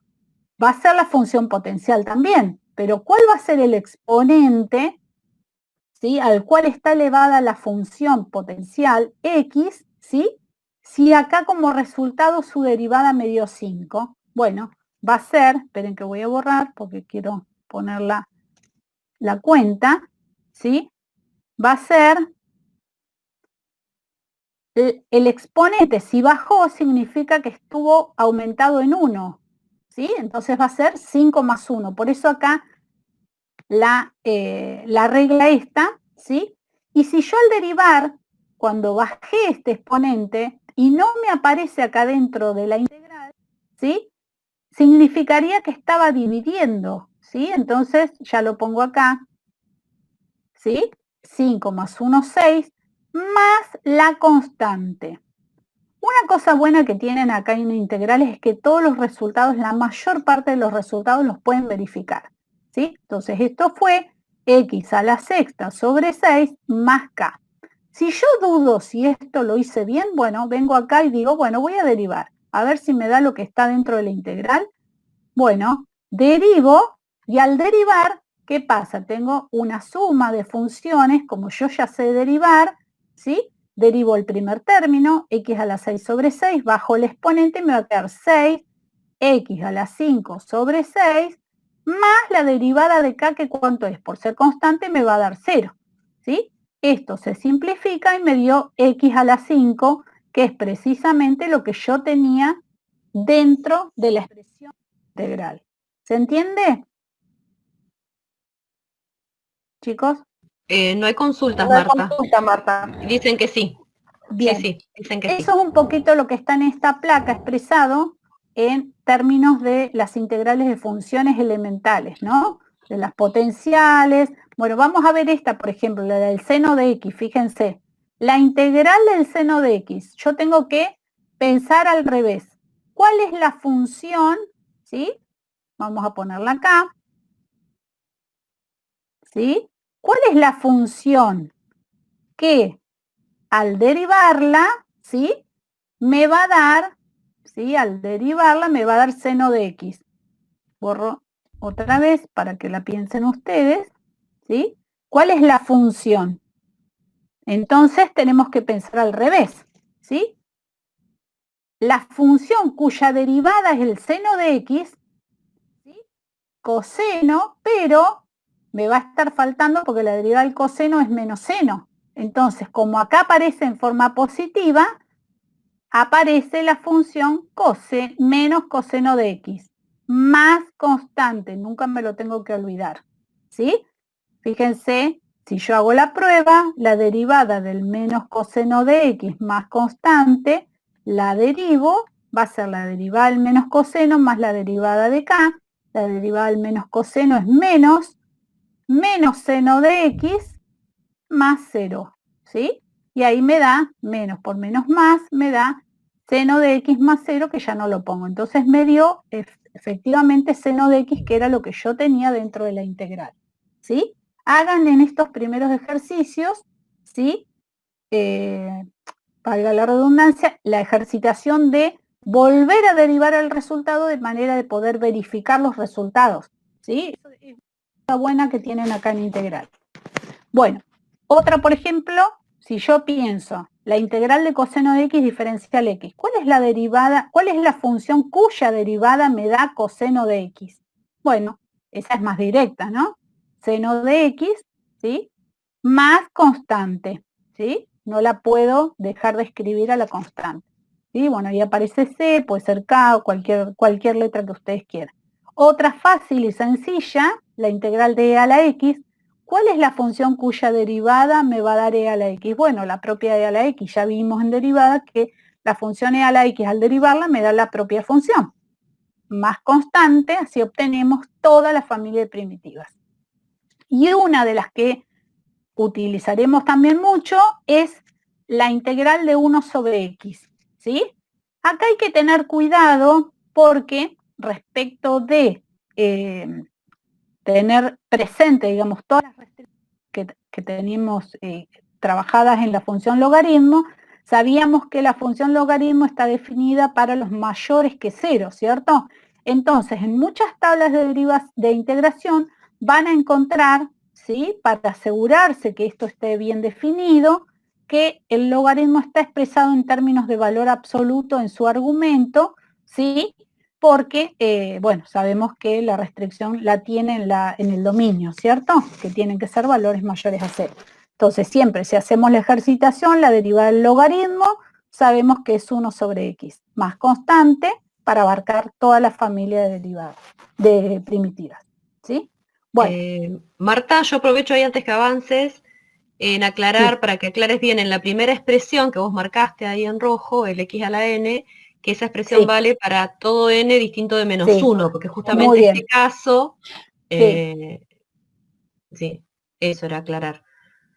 va a ser la función potencial también, pero ¿cuál va a ser el exponente, ¿sí?, al cual está elevada la función potencial X, ¿sí?, si acá como resultado su derivada me dio 5? Bueno, va a ser, esperen que voy a borrar porque quiero poner la cuenta, ¿sí? Va a ser el exponente, si bajó, significa que estuvo aumentado en 1, ¿sí? Entonces va a ser 5 más 1. Por eso acá la regla esta, ¿sí? Y si yo al derivar, cuando bajé este exponente y no me aparece acá dentro de la integral, ¿sí?, significaría que estaba dividiendo, ¿sí? Entonces ya lo pongo acá, ¿sí? 5 más 1, 6, más la constante. Una cosa buena que tienen acá en integrales es que todos los resultados, la mayor parte de los resultados los pueden verificar, ¿sí? Entonces esto fue X a la sexta sobre 6 más K. Si yo dudo si esto lo hice bien, bueno, vengo acá y digo, bueno, voy a derivar, a ver si me da lo que está dentro de la integral. Bueno, derivo y al derivar, ¿qué pasa? Tengo una suma de funciones, como yo ya sé derivar, ¿sí? Derivo el primer término, X a la 6 sobre 6, bajo el exponente, me va a quedar 6, X a la 5 sobre 6, más la derivada de K, que cuánto es, por ser constante me va a dar 0, ¿sí? Esto se simplifica y me dio X a la 5, que es precisamente lo que yo tenía dentro de la expresión integral. ¿Se entiende? Chicos. No hay consultas, No hay Marta. consulta, Marta. Dicen que sí. Bien. Sí, dicen que Eso sí. es un poquito lo que está en esta placa expresado en términos de las integrales de funciones elementales, ¿no? De las potenciales. Bueno, vamos a ver esta, por ejemplo, la del seno de X. Fíjense, la integral del seno de X. Yo tengo que pensar al revés. ¿Cuál es la función? ¿Sí? Vamos a ponerla acá. ¿Sí? ¿Cuál es la función que al derivarla, ¿sí?, me va a dar, ¿sí?, al derivarla me va a dar seno de X? Borro otra vez para que la piensen ustedes, ¿sí? ¿Cuál es la función? Entonces tenemos que pensar al revés, ¿sí? La función cuya derivada es el seno de X, ¿sí?, coseno, pero me va a estar faltando porque la derivada del coseno es menos seno. Entonces, como acá aparece en forma positiva, aparece la función menos coseno de X, más constante, nunca me lo tengo que olvidar, ¿sí? Fíjense, si yo hago la prueba, la derivada del menos coseno de X más constante, la derivo, va a ser la derivada del menos coseno más la derivada de K. La derivada del menos coseno es menos seno de X más 0, ¿sí? Y ahí me da menos por menos más, me da seno de X más 0, que ya no lo pongo. Entonces me dio efectivamente seno de X, que era lo que yo tenía dentro de la integral, ¿sí? Hagan en estos primeros ejercicios, ¿sí?, valga la redundancia, la ejercitación de volver a derivar el resultado de manera de poder verificar los resultados, ¿sí? Eso es una buena que tienen acá en integral. Bueno, otra, por ejemplo, si yo pienso la integral de coseno de x diferencial x. ¿Cuál es la derivada, cuál es la función cuya derivada me da coseno de x? Bueno, esa es más directa, ¿no? Seno de x, ¿sí? Más constante, ¿sí? No la puedo dejar de escribir a la constante. ¿Sí? Bueno, ahí aparece C, puede ser K o cualquier letra que ustedes quieran. Otra fácil y sencilla, la integral de e a la x. ¿Cuál es la función cuya derivada me va a dar e a la x? Bueno, la propia e a la x. Ya vimos en derivada que la función e a la x al derivarla me da la propia función. Más constante, así obtenemos toda la familia de primitivas. Y una de las que utilizaremos también mucho es la integral de 1 sobre x, ¿sí? Acá hay que tener cuidado porque respecto de tener presente, digamos, todas las restricciones que tenemos trabajadas en la función logaritmo, sabíamos que la función logaritmo está definida para los mayores que 0, ¿cierto? Entonces, en muchas tablas de derivas de integración van a encontrar, ¿sí? Para asegurarse que esto esté bien definido, que el logaritmo está expresado en términos de valor absoluto en su argumento, ¿sí? Porque, bueno, sabemos que la restricción la tiene en el dominio, ¿cierto? Que tienen que ser valores mayores a 0. Entonces, siempre si hacemos la ejercitación, la derivada del logaritmo, sabemos que es 1 sobre x, más constante para abarcar toda la familia de derivadas, de primitivas, ¿sí? Bueno. Marta, yo aprovecho ahí antes que avances en aclarar, Sí. para que aclares bien, en la primera expresión que vos marcaste ahí en rojo, el x a la n, que esa expresión Sí. vale para todo n distinto de menos Sí. 1, porque justamente Muy bien. este caso, Sí. sí, eso era aclarar.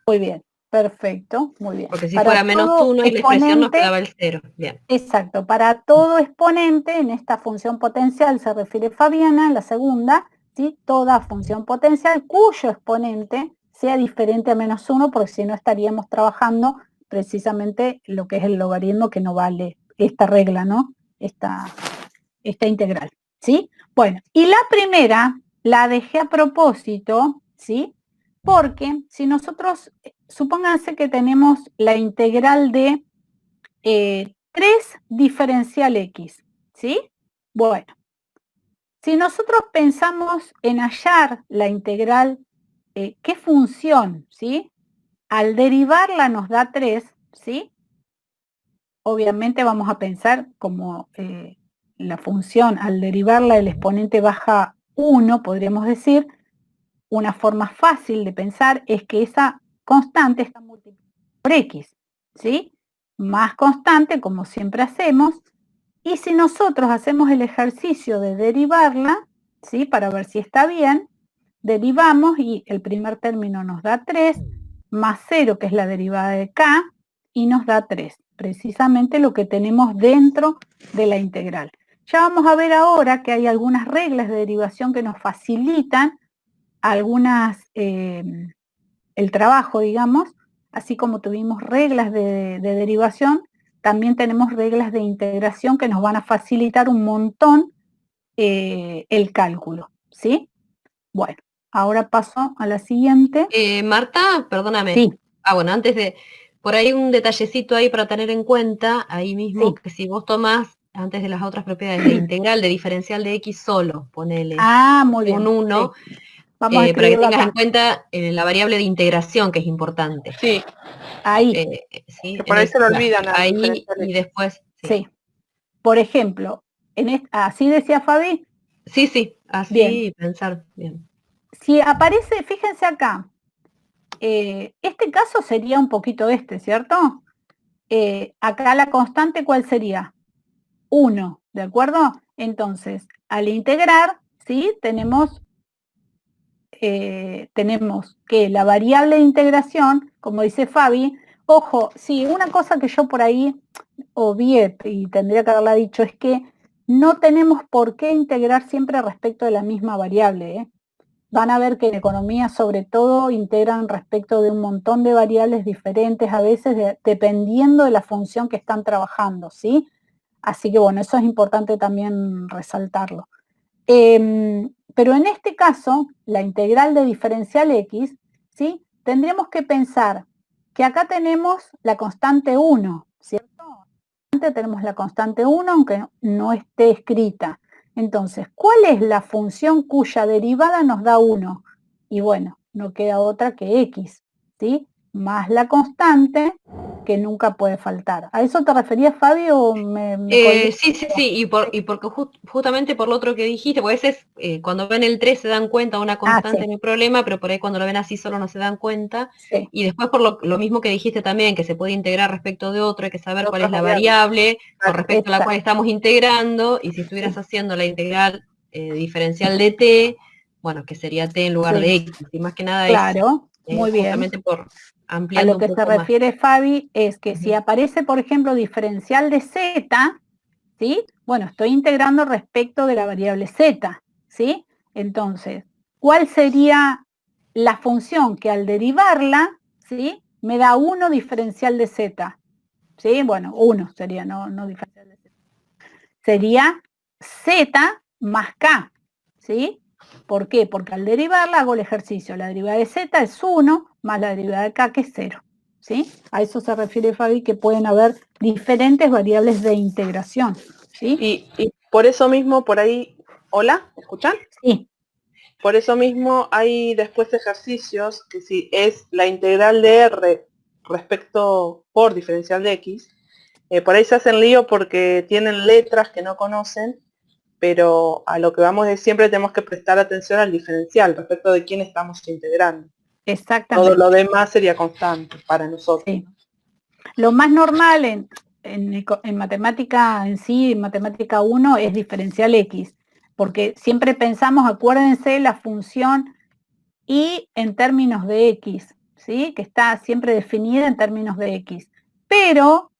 Muy bien, perfecto, muy bien. Porque si Para fuera menos todo 1 y la expresión nos exponente, quedaba el 0. Bien. exacto, para todo exponente, en esta función potencial se refiere Fabiana, en la segunda, ¿sí? Toda función potencial cuyo exponente sea diferente a menos 1, porque si no estaríamos trabajando precisamente lo que es el logaritmo que no vale esta regla, ¿no? Esta integral, ¿sí? Bueno, y la primera la dejé a propósito, ¿sí? Porque si nosotros, supónganse que tenemos la integral de 3 diferencial x, ¿sí? Bueno, si nosotros pensamos en hallar la integral, ¿qué función, ¿sí? Al derivarla nos da 3, ¿sí? Obviamente vamos a pensar como la función al derivarla el exponente baja 1, podríamos decir, una forma fácil de pensar es que esa constante está multiplicada por x, ¿sí? Más constante, como siempre hacemos, y si nosotros hacemos el ejercicio de derivarla, ¿sí? Para ver si está bien, derivamos y el primer término nos da 3, más 0, que es la derivada de k, y nos da 3, precisamente lo que tenemos dentro de la integral. Ya vamos a ver ahora que hay algunas reglas de derivación que nos facilitan el trabajo, digamos, así como tuvimos reglas de derivación, también tenemos reglas de integración que nos van a facilitar un montón el cálculo, ¿sí? Bueno, ahora paso a la siguiente. Marta, perdóname. Sí. Bueno, antes de, por ahí un detallecito ahí para tener en cuenta, ahí mismo, Sí. que si vos tomás, antes de las otras propiedades de integral, de diferencial de x solo, ponele Muy bien. un 1, Sí. Vamos a para que escribirlo tengas acá. en cuenta la variable de integración, que es importante. Sí. Ahí. ¿Sí? Que por ahí se lo olvidan a ahí diferenciales. y después, sí. Sí. Por ejemplo, así decía Fabi. Sí, así Bien. pensar bien. Si aparece, fíjense acá, este caso sería un poquito ¿cierto? Acá la constante, ¿cuál sería? 1, ¿de acuerdo? Entonces, al integrar, ¿sí? Tenemos que la variable de integración, como dice Fabi, ojo, sí, una cosa que yo por ahí obvié y tendría que haberla dicho es que no tenemos por qué integrar siempre respecto de la misma variable, ¿eh? Van a ver que en economía sobre todo integran respecto de un montón de variables diferentes, a veces dependiendo de la función que están trabajando, ¿sí? Así que bueno, eso es importante también resaltarlo. Pero en este caso, la integral de diferencial x, ¿sí? Tendríamos que pensar que acá tenemos la constante 1, ¿cierto? Tenemos la constante 1, aunque no esté escrita. Entonces, ¿cuál es la función cuya derivada nos da 1? Y bueno, no queda otra que x, ¿sí? Más la constante, que nunca puede faltar. ¿A eso te referías, Fabi, o me sí, y porque justamente por lo otro que dijiste, porque a veces cuando ven el 3 se dan cuenta de una constante, sí. no hay problema, pero por ahí cuando lo ven así solo no se dan cuenta. Sí. Y después por lo mismo que dijiste también, que se puede integrar respecto de otro, hay que saber cuál es la variables. variable con respecto a la cual Exacto. estamos integrando, y si estuvieras haciendo la integral diferencial de t, bueno, que sería t en lugar de x, y más que nada claro, es muy bien. justamente por A ampliando lo que un se poco más. refiere Fabi es que si aparece, por ejemplo, diferencial de z, ¿sí? Bueno, estoy integrando respecto de la variable z, ¿sí? Entonces, ¿cuál sería la función que al derivarla, ¿sí? Me da 1 diferencial de z, ¿sí? Bueno, 1 sería, no diferencial de z. Sería z más k, ¿sí? ¿Por qué? Porque al derivarla hago el ejercicio. La derivada de z es 1 más la derivada de k, que es 0. ¿Sí? A eso se refiere Fabi, que pueden haber diferentes variables de integración. ¿Sí? Y por eso mismo, por ahí... ¿Hola? ¿Me escuchan? Sí. Por eso mismo hay después ejercicios que si es la integral de r respecto por diferencial de x, por ahí se hacen lío porque tienen letras que no conocen, pero a lo que vamos es siempre tenemos que prestar atención al diferencial respecto de quién estamos integrando. Exactamente. Todo lo demás sería constante para nosotros. Sí. Lo más normal en matemática en sí, en matemática 1, es diferencial x, porque siempre pensamos, acuérdense, la función y en términos de x, ¿sí? Que está siempre definida en términos de x. Pero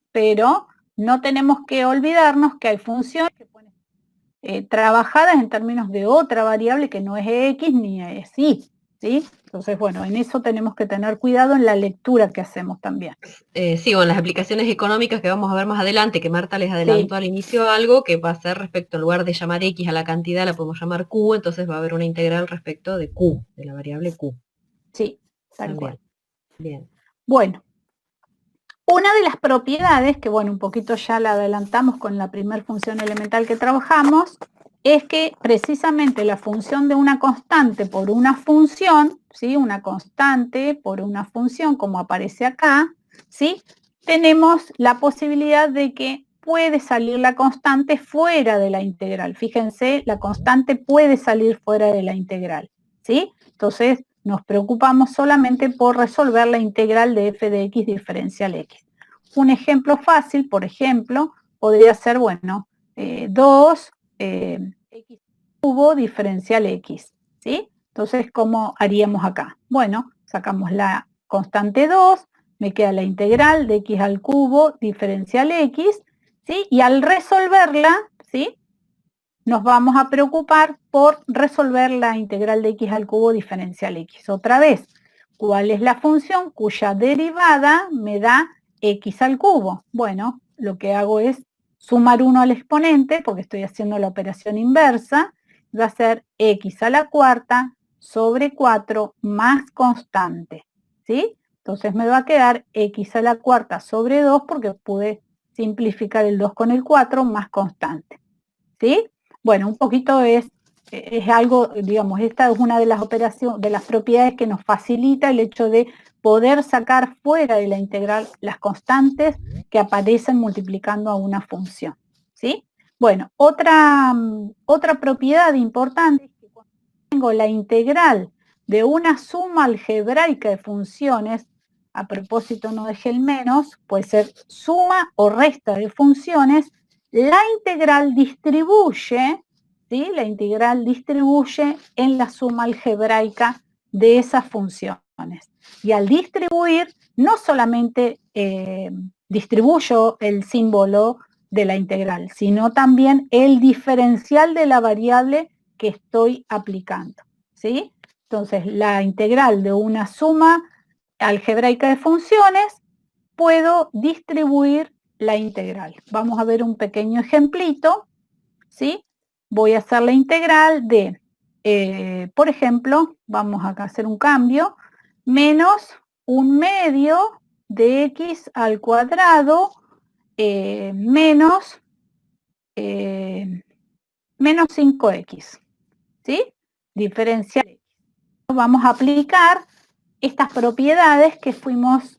no tenemos que olvidarnos que hay funciones que pueden trabajadas en términos de otra variable que no es x ni es y, ¿sí? Entonces, bueno, en eso tenemos que tener cuidado en la lectura que hacemos también. Sí, bueno, las aplicaciones económicas que vamos a ver más adelante, que Marta les adelantó al inicio algo, que va a ser respecto, en lugar de llamar x a la cantidad, la podemos llamar q, entonces va a haber una integral respecto de q, de la variable q. Sí, tal cual. Bien. Bueno, una de las propiedades, que bueno, un poquito ya la adelantamos con la primera función elemental que trabajamos, es que precisamente la función de una constante por una función, ¿sí? Una constante por una función, como aparece acá, ¿sí? Tenemos la posibilidad de que puede salir la constante fuera de la integral. Fíjense, la constante puede salir fuera de la integral, ¿sí? Entonces, nos preocupamos solamente por resolver la integral de f de x diferencial x. Un ejemplo fácil, por ejemplo, podría ser, bueno, 2 x cubo diferencial x, ¿sí? Entonces, ¿cómo haríamos acá? Bueno, sacamos la constante 2, me queda la integral de x al cubo diferencial x, ¿sí? Y al resolverla, ¿sí? Nos vamos a preocupar por resolver la integral de x al cubo diferencial x. Otra vez, ¿cuál es la función cuya derivada me da x al cubo? Bueno, lo que hago es sumar 1 al exponente, porque estoy haciendo la operación inversa, va a ser x a la cuarta sobre 4 más constante, ¿sí? Entonces me va a quedar x a la cuarta sobre 2, porque pude simplificar el 2 con el 4 más constante, ¿sí? Bueno, un poquito es algo, digamos, esta es una de las operaciones, de las propiedades que nos facilita el hecho de poder sacar fuera de la integral las constantes que aparecen multiplicando a una función, ¿sí? Bueno, otra propiedad importante es que cuando tengo la integral de una suma algebraica de funciones, a propósito no dejé el menos, puede ser suma o resta de funciones, la integral distribuye, ¿sí? La integral distribuye en la suma algebraica de esas funciones. Y al distribuir, no solamente distribuyo el símbolo de la integral, sino también el diferencial de la variable que estoy aplicando, ¿sí? Entonces, la integral de una suma algebraica de funciones, puedo distribuir la integral. Vamos a ver un pequeño ejemplito, ¿sí? Voy a hacer la integral de, por ejemplo, vamos acá a hacer un cambio, menos 1/2 de x al cuadrado menos 5x, ¿sí? Diferencial x. Vamos a aplicar estas propiedades que fuimos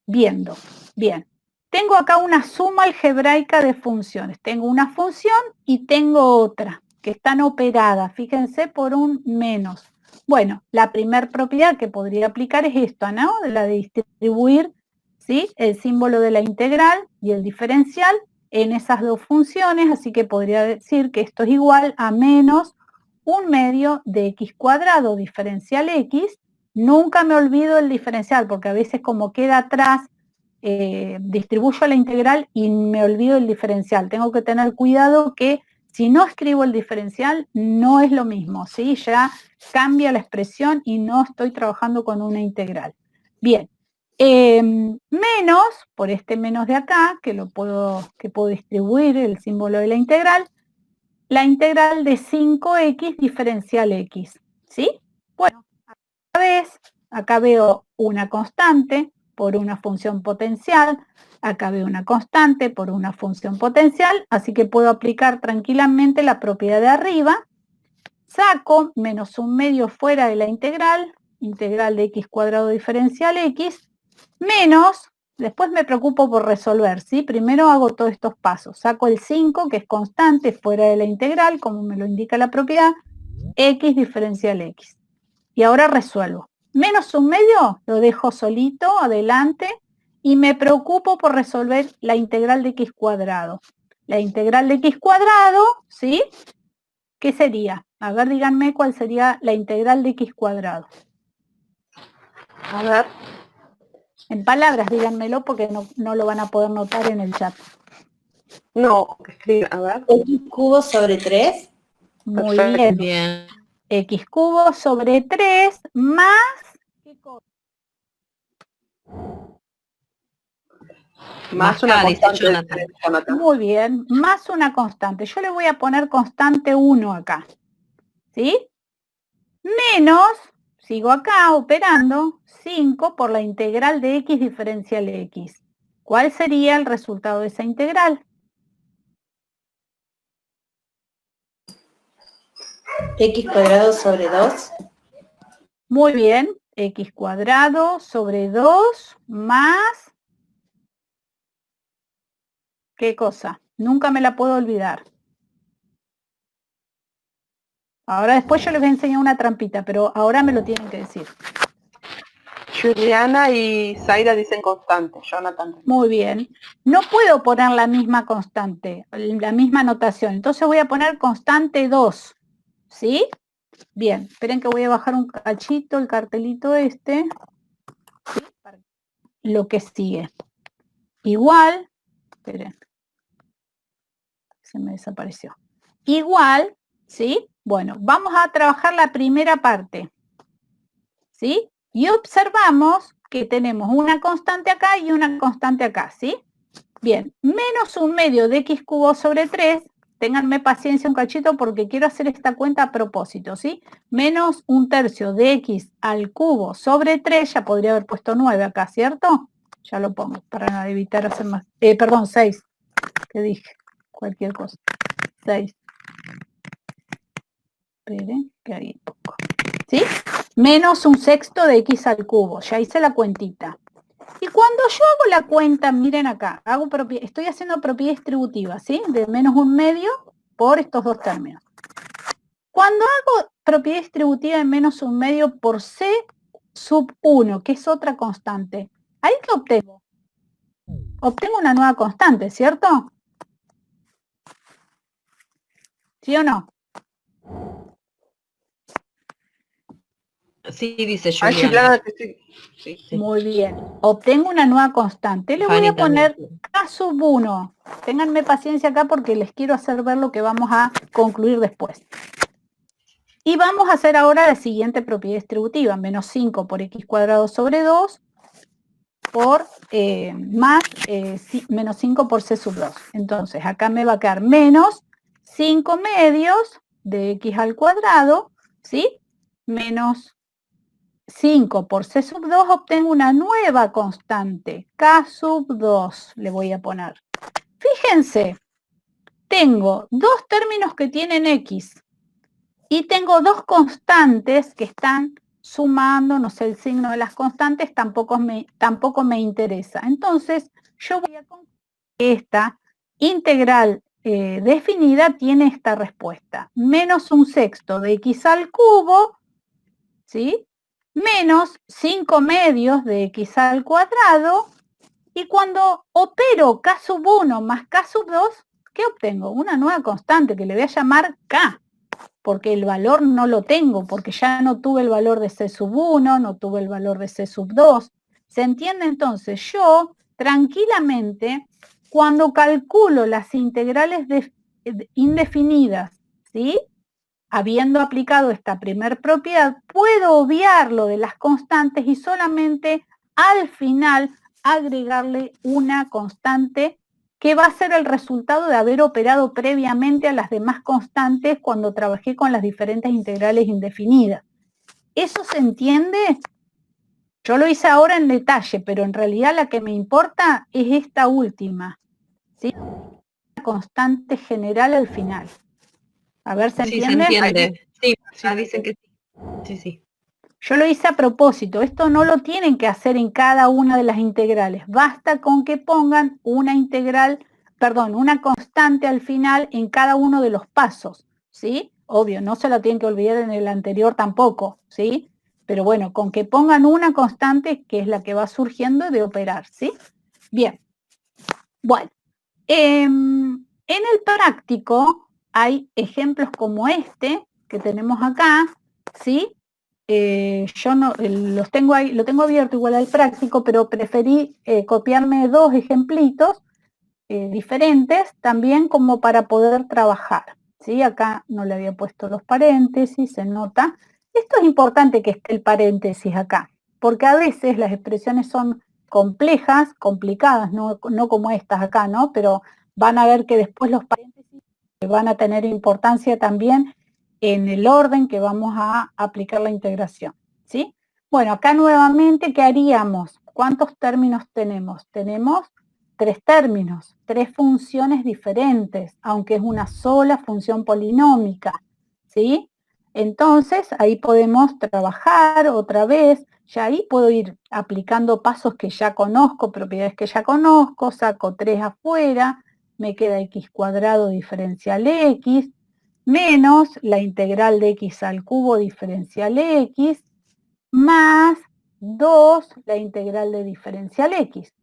viendo. Bien, tengo acá una suma algebraica de funciones. Tengo una función y tengo otra que están operadas, fíjense, por un menos. Bueno, la primera propiedad que podría aplicar es esta, ¿no? La de distribuir, ¿sí?, el símbolo de la integral y el diferencial en esas dos funciones, así que podría decir que esto es igual a menos 1/2 de x cuadrado diferencial x. Nunca me olvido el diferencial, porque a veces como queda atrás, distribuyo la integral y me olvido el diferencial. Tengo que tener cuidado que si no escribo el diferencial, no es lo mismo, ¿sí? Ya cambia la expresión y no estoy trabajando con una integral. Bien, menos, por este menos de acá, que puedo distribuir el símbolo de la integral de 5x diferencial x, ¿sí? Bueno, acá veo una constante por una función potencial, acá veo una constante por una función potencial, así que puedo aplicar tranquilamente la propiedad de arriba, saco menos 1/2 fuera de la integral de x cuadrado diferencial x, menos, después me preocupo por resolver, ¿sí? Primero hago todos estos pasos, saco el 5, que es constante, fuera de la integral, como me lo indica la propiedad, x diferencial x. Y ahora resuelvo. Menos 1/2 lo dejo solito, adelante, y me preocupo por resolver la integral de x cuadrado. La integral de x cuadrado, ¿sí? ¿Qué sería? A ver, díganme cuál sería la integral de x cuadrado. A ver. En palabras, díganmelo porque no lo van a poder notar en el chat. No, escribe, a ver. X cubo sobre 3. Muy Perfecto. bien. X cubo sobre 3 más... ¿qué cosa? Más una Acá, dice constante de Jonathan. 3, Jonathan. Muy bien, más una constante. Yo le voy a poner constante 1 acá. ¿Sí? Menos, sigo acá operando, 5 por la integral de x diferencial x. ¿Cuál sería el resultado de esa integral? X cuadrado sobre 2. Muy bien, x cuadrado sobre 2 más... ¿qué cosa? Nunca me la puedo olvidar. Ahora después yo les voy a enseñar una trampita, pero ahora me lo tienen que decir. Juliana y Zaira dicen constante, Jonathan. Muy bien. No puedo poner la misma constante, la misma notación. Entonces voy a poner constante 2. ¿Sí? Bien, esperen que voy a bajar un cachito el cartelito este. ¿Sí? Lo que sigue. Igual, esperen. Se me desapareció. Igual, ¿sí? Bueno, vamos a trabajar la primera parte. ¿Sí? Y observamos que tenemos una constante acá y una constante acá, ¿sí? Bien, menos 1/2 de x cubo sobre 3, ténganme paciencia un cachito porque quiero hacer esta cuenta a propósito, ¿sí? Menos 1/3 de x al cubo sobre 3, ya podría haber puesto 9 acá, ¿cierto? Ya lo pongo para evitar hacer más, perdón, 6, que dije, cualquier cosa, 6. Esperen, que ahí poco. ¿Sí? Menos 1/6 de x al cubo, ya hice la cuentita. Y cuando yo hago la cuenta, miren acá, estoy haciendo propiedad distributiva, ¿sí? De menos 1/2 por estos dos términos. Cuando hago propiedad distributiva de menos 1/2 por c sub 1, que es otra constante, ¿ahí qué obtengo? Obtengo una nueva constante, ¿cierto? ¿Sí o no? Sí, dice Ay, Juliana. Juliana, que sí. Sí. Muy bien. Obtengo una nueva constante. Le voy Fanny a poner también. k sub 1. Ténganme paciencia acá porque les quiero hacer ver lo que vamos a concluir después. Y vamos a hacer ahora la siguiente propiedad distributiva. Menos 5 por x cuadrado sobre 2 por más menos 5 por c sub 2. Entonces, acá me va a quedar menos 5/2 de x al cuadrado, ¿sí? Menos 5 por C sub 2 obtengo una nueva constante, K sub 2 le voy a poner. Fíjense, tengo dos términos que tienen X y tengo dos constantes que están sumando, no sé, el signo de las constantes tampoco me interesa. Entonces, yo voy a concluir que esta integral definida tiene esta respuesta. Menos 1/6 de X al cubo, ¿sí? Menos 5 medios de X al cuadrado. Y cuando opero K sub 1 más K sub 2, ¿qué obtengo? Una nueva constante que le voy a llamar K, porque el valor no lo tengo, porque ya no tuve el valor de C sub 1, no tuve el valor de C sub 2. ¿Se entiende entonces? Yo, tranquilamente, cuando calculo las integrales indefinidas, ¿sí? Habiendo aplicado esta primer propiedad, puedo obviar lo de las constantes y solamente al final agregarle una constante que va a ser el resultado de haber operado previamente a las demás constantes cuando trabajé con las diferentes integrales indefinidas. ¿Eso se entiende? Yo lo hice ahora en detalle, pero en realidad la que me importa es esta última, ¿sí? La constante general al final. A ver, ¿se entiende? Sí, se entiende. Sí, ya dicen que sí. Sí, sí. Yo lo hice a propósito, esto no lo tienen que hacer en cada una de las integrales, basta con que pongan una una constante al final en cada uno de los pasos, ¿sí? Obvio, no se la tienen que olvidar en el anterior tampoco, ¿sí? Pero bueno, con que pongan una constante que es la que va surgiendo de operar, ¿sí? Bien, bueno, en el práctico hay ejemplos como este que tenemos acá, ¿sí? Yo no lo tengo abierto igual al práctico, pero preferí copiarme dos ejemplitos diferentes también como para poder trabajar, ¿sí? Acá no le había puesto los paréntesis, se nota. Esto es importante que esté el paréntesis acá, porque a veces las expresiones son complejas, complicadas, no como estas acá, ¿no? Pero van a ver que después los paréntesis van a tener importancia también en el orden que vamos a aplicar la integración, ¿sí? Bueno, acá nuevamente, ¿qué haríamos? ¿Cuántos términos tenemos? Tenemos 3 términos, 3 funciones diferentes, aunque es una sola función polinómica, ¿sí? Entonces, ahí podemos trabajar otra vez, ya ahí puedo ir aplicando pasos que ya conozco, propiedades que ya conozco, saco 3 afuera, me queda x cuadrado diferencial x, menos la integral de x al cubo diferencial x, más 2 la integral de diferencial x.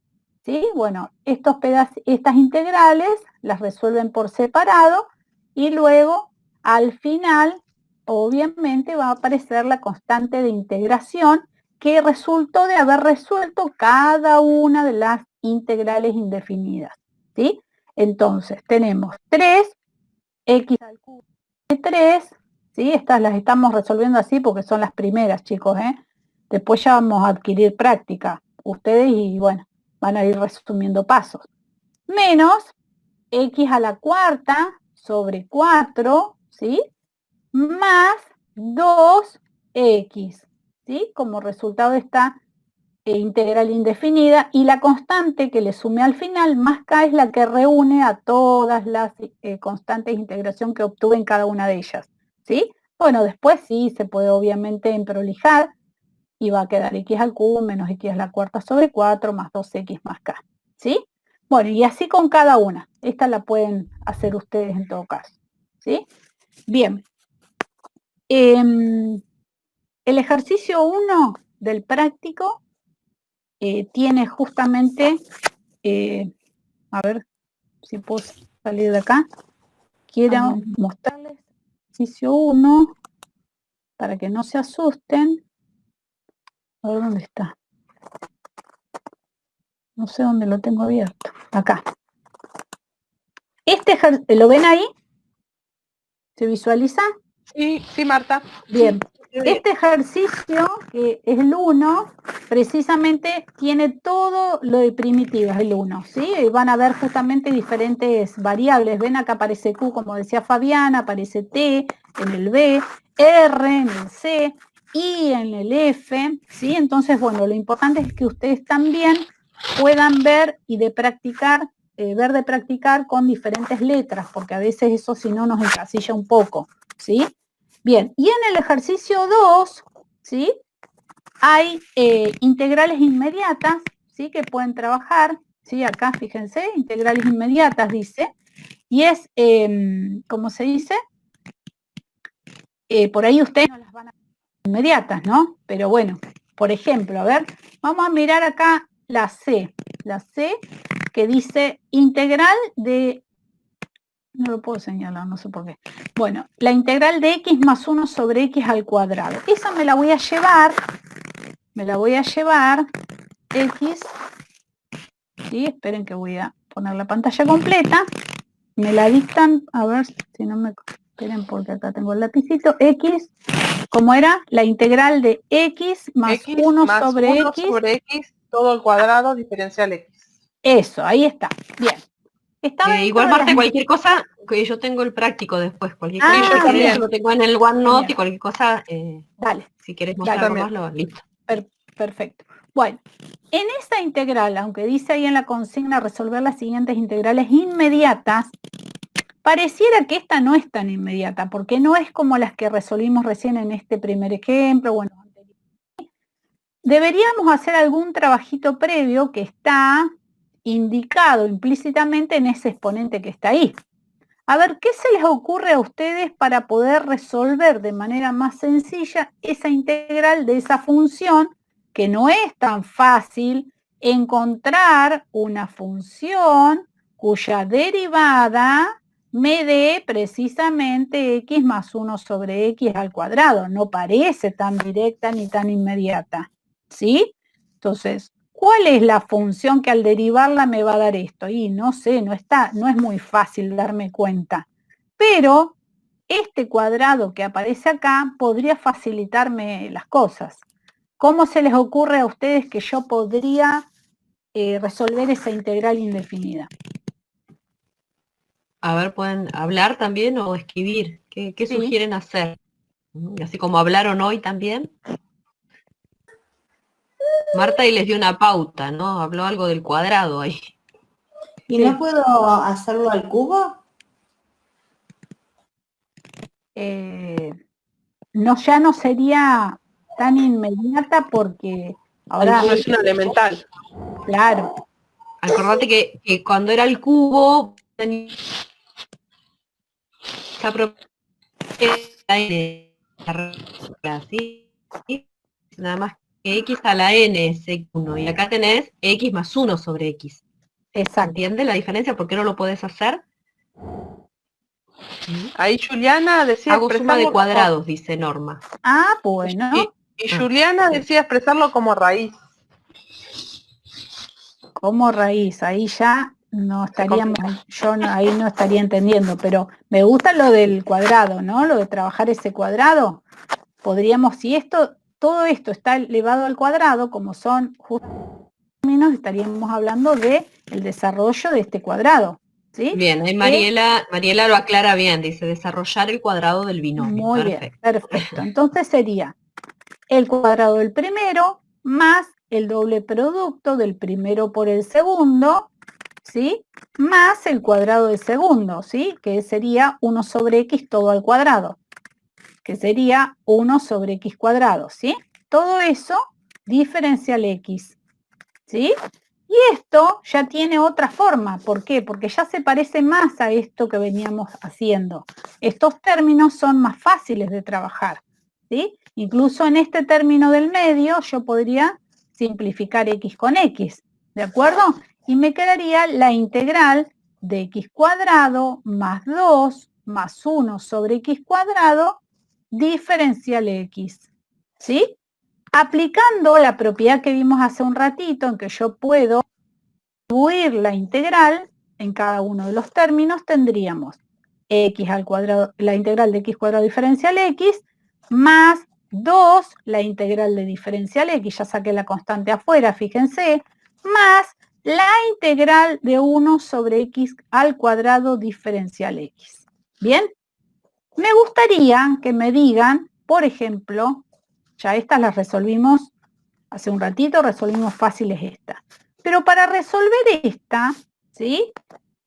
¿Sí? Bueno, estas integrales las resuelven por separado y luego al final obviamente va a aparecer la constante de integración que resultó de haber resuelto cada una de las integrales indefinidas. ¿Sí? Entonces tenemos 3x al cubo de 3, ¿sí? Estas las estamos resolviendo así porque son las primeras, chicos, ¿eh? Después ya vamos a adquirir práctica ustedes y bueno, van a ir resumiendo pasos. Menos x a la cuarta sobre 4, ¿sí? Más 2x, ¿sí? Como resultado de esta integral indefinida, y la constante que le sumé al final, más k, es la que reúne a todas las constantes de integración que obtuve en cada una de ellas, ¿sí? Bueno, después sí se puede obviamente emprolijar, y va a quedar x al cubo menos x a la cuarta sobre 4 más 2x más k, ¿sí? Bueno, y así con cada una. Esta la pueden hacer ustedes en todo caso, ¿sí? Bien. El ejercicio 1 del práctico tiene justamente, a ver si puedo salir de acá. Quiero mostrarles el ejercicio 1 para que no se asusten. A ver dónde está. No sé dónde lo tengo abierto. Acá. ¿Lo ven ahí? ¿Se visualiza? Sí, sí, Marta. Bien. Este ejercicio, que es el 1, precisamente tiene todo lo de primitivas, el 1, ¿sí? Y van a ver justamente diferentes variables. Ven, acá aparece Q, como decía Fabiana, aparece T en el B, R en el C, y en el F, ¿sí? Entonces, bueno, lo importante es que ustedes también puedan ver y de practicar, ver de practicar con diferentes letras, porque a veces eso si no nos encasilla un poco, ¿sí? Bien, y en el ejercicio 2, ¿sí? Hay integrales inmediatas, ¿sí? Que pueden trabajar, ¿sí? Acá, fíjense, integrales inmediatas, dice, y es, ¿cómo se dice? Por ahí ustedes no las van a ver inmediatas, ¿no? Pero bueno, por ejemplo, a ver, vamos a mirar acá la C que dice integral de, no lo puedo señalar, no sé por qué. Bueno, la integral de x más 1 sobre x al cuadrado. Esa me la voy a llevar, x, ¿sí? Esperen que voy a poner la pantalla completa. Me la dictan, a ver si no me... Esperen porque acá tengo el lapicito. X, ¿cómo era? La integral de x más X 1 más sobre 1 x. sobre X, todo al cuadrado, diferencial X. Eso, ahí está. Bien. Estaba dentro Igual, de Marta, las... cualquier cosa, que yo tengo el práctico después, cualquier cosa, Sí, yo yo también. lo tengo en el OneNote Genial. y cualquier cosa, Dale, si querés dale. mostrarlo más, lo listo. Perfecto. Bueno, en esta integral, aunque dice ahí en la consigna resolver las siguientes integrales inmediatas, pareciera que esta no es tan inmediata, porque no es como las que resolvimos recién en este primer ejemplo. Bueno, deberíamos hacer algún trabajito previo que está indicado implícitamente en ese exponente que está ahí. A ver, ¿qué se les ocurre a ustedes para poder resolver de manera más sencilla esa integral de esa función, que no es tan fácil encontrar una función cuya derivada me dé precisamente x más 1 sobre x al cuadrado? No parece tan directa ni tan inmediata, ¿sí? Entonces, ¿cuál es la función que al derivarla me va a dar esto? Y no sé, no es muy fácil darme cuenta. Pero este cuadrado que aparece acá podría facilitarme las cosas. ¿Cómo se les ocurre a ustedes que yo podría resolver esa integral indefinida? A ver, ¿pueden hablar también o escribir? ¿Qué Sí. sugieren hacer? Así como hablaron hoy también. Marta y les dio una pauta, ¿no? Habló algo del cuadrado ahí. ¿Y Sí. no puedo hacerlo al cubo? No, ya no sería tan inmediata porque ahora... No es una elemental. Claro. Acordate que cuando era el cubo, tenía esa propiedad así, nada más que x a la n es x1, y acá tenés x más 1 sobre x. Exacto. ¿Entiendes la diferencia? ¿Por qué no lo podés hacer? Ahí Juliana decía Hago suma de expresarlo cuadrados, dice Norma. Ah, bueno. Y Juliana decía expresarlo como raíz. Como raíz, ahí ya no estaríamos, complica. yo no, ahí no estaría entendiendo, pero me gusta lo del cuadrado, ¿no? Lo de trabajar ese cuadrado. Podríamos, si esto, todo esto está elevado al cuadrado, como son justo términos, estaríamos hablando de el desarrollo de este cuadrado, ¿sí? Bien, ahí Mariela lo aclara bien, dice desarrollar el cuadrado del binomio. Muy Perfecto. bien, perfecto. Entonces sería el cuadrado del primero más el doble producto del primero por el segundo, ¿sí? Más el cuadrado del segundo, ¿sí? Que sería 1 sobre x todo al cuadrado, que sería 1 sobre x cuadrado, ¿sí? Todo eso diferencial x, ¿sí? Y esto ya tiene otra forma. ¿Por qué? Porque ya se parece más a esto que veníamos haciendo. Estos términos son más fáciles de trabajar, ¿sí? Incluso en este término del medio yo podría simplificar x con x, ¿de acuerdo? Y me quedaría la integral de x cuadrado más 2 más 1 sobre x cuadrado diferencial x, ¿sí? Aplicando la propiedad que vimos hace un ratito, en que yo puedo distribuir la integral en cada uno de los términos, tendríamos x al cuadrado, la integral de x cuadrado diferencial x, más 2, la integral de diferencial x, ya saqué la constante afuera, fíjense, más la integral de 1 sobre x al cuadrado diferencial x. ¿Bien? Me gustaría que me digan, por ejemplo, Ya estas las resolvimos hace un ratito, resolvimos fáciles estas. Pero para resolver esta, ¿sí?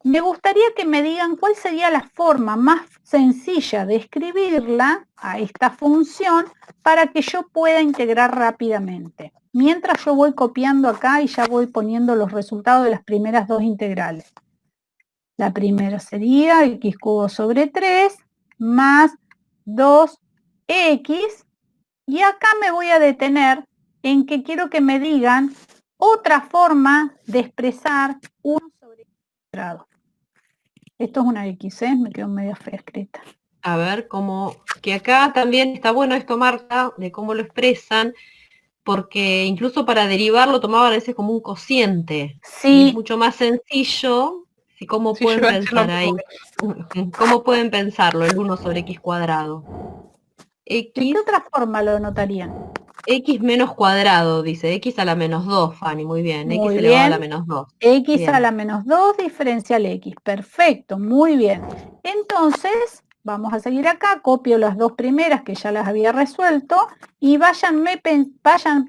Me gustaría que me digan cuál sería la forma más sencilla de escribirla a esta función para que yo pueda integrar rápidamente. Mientras yo voy copiando acá y ya voy poniendo los resultados de las primeras dos integrales. La primera sería x cubo sobre 3 más 2x. Y acá me voy a detener en que quiero que me digan otra forma de expresar 1 sobre x cuadrado. Esto es una X, me quedó medio fea escrita. A ver, como que acá también está bueno esto, Marta, de cómo lo expresan, porque incluso para derivarlo tomaban a veces como un cociente. Sí. Y es mucho más sencillo. ¿Y cómo Sí, pueden yo iba a decir lo pensar ahí? ¿Cómo pueden pensarlo, el 1 sobre x cuadrado? ¿De qué otra forma lo notarían? X menos cuadrado, dice. X a la menos 2, Fanny, muy bien. Muy X bien. elevado a la menos 2. X Bien. a la menos 2 diferencial X. Perfecto, muy bien. Entonces, vamos a seguir acá. Copio las dos primeras que ya las había resuelto y vayan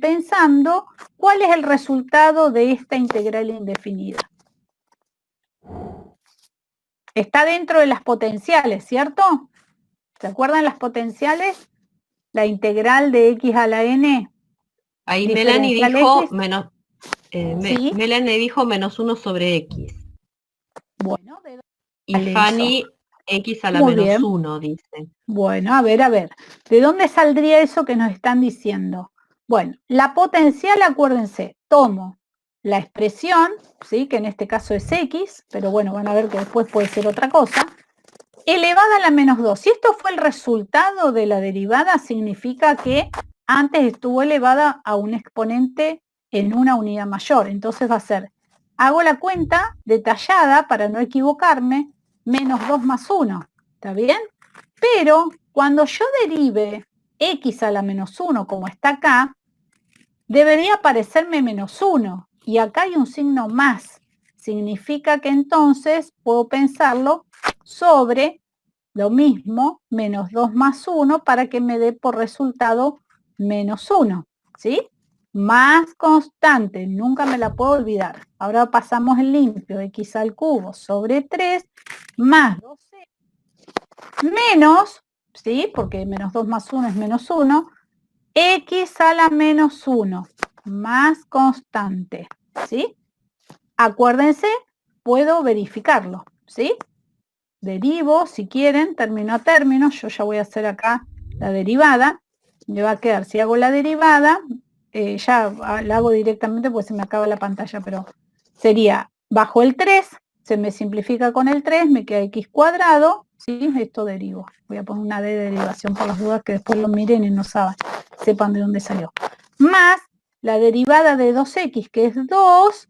pensando cuál es el resultado de esta integral indefinida. Está dentro de las potenciales, ¿cierto? ¿Se acuerdan las potenciales? La integral de x a la n. Ahí Melanie dijo X. menos, ¿Sí? Melanie dijo menos 1 sobre x. Bueno, ¿de dónde Y sale Fanny, eso? x a la Muy menos bien. 1, dice. Bueno, a ver. ¿De dónde saldría eso que nos están diciendo? Bueno, la potencial, acuérdense, tomo la expresión, ¿sí? Que en este caso es x, pero bueno, van a ver que después puede ser otra cosa, elevada a la menos 2. Si esto fue el resultado de la derivada, significa que antes estuvo elevada a un exponente en una unidad mayor. Entonces va a ser, hago la cuenta detallada para no equivocarme, menos 2 más 1. ¿Está bien? Pero cuando yo derive x a la menos 1, como está acá, debería aparecerme menos 1. Y acá hay un signo más. Significa que entonces puedo pensarlo sobre lo mismo, menos 2 más 1, para que me dé por resultado menos 1. ¿Sí? Más constante, nunca me la puedo olvidar. Ahora pasamos en limpio, x al cubo sobre 3 más 12 menos, ¿sí? Porque menos 2 más 1 es menos 1, x a la menos 1, más constante, ¿sí? Acuérdense, puedo verificarlo, ¿sí? Derivo, si quieren, término a término, yo ya voy a hacer acá la derivada, me va a quedar, si hago la derivada, ya la hago directamente porque se me acaba la pantalla, pero sería bajo el 3, se me simplifica con el 3, me queda x cuadrado, ¿sí? Esto derivo. Voy a poner una D de derivación por las dudas que después lo miren y no sepan de dónde salió. Más la derivada de 2x, que es 2,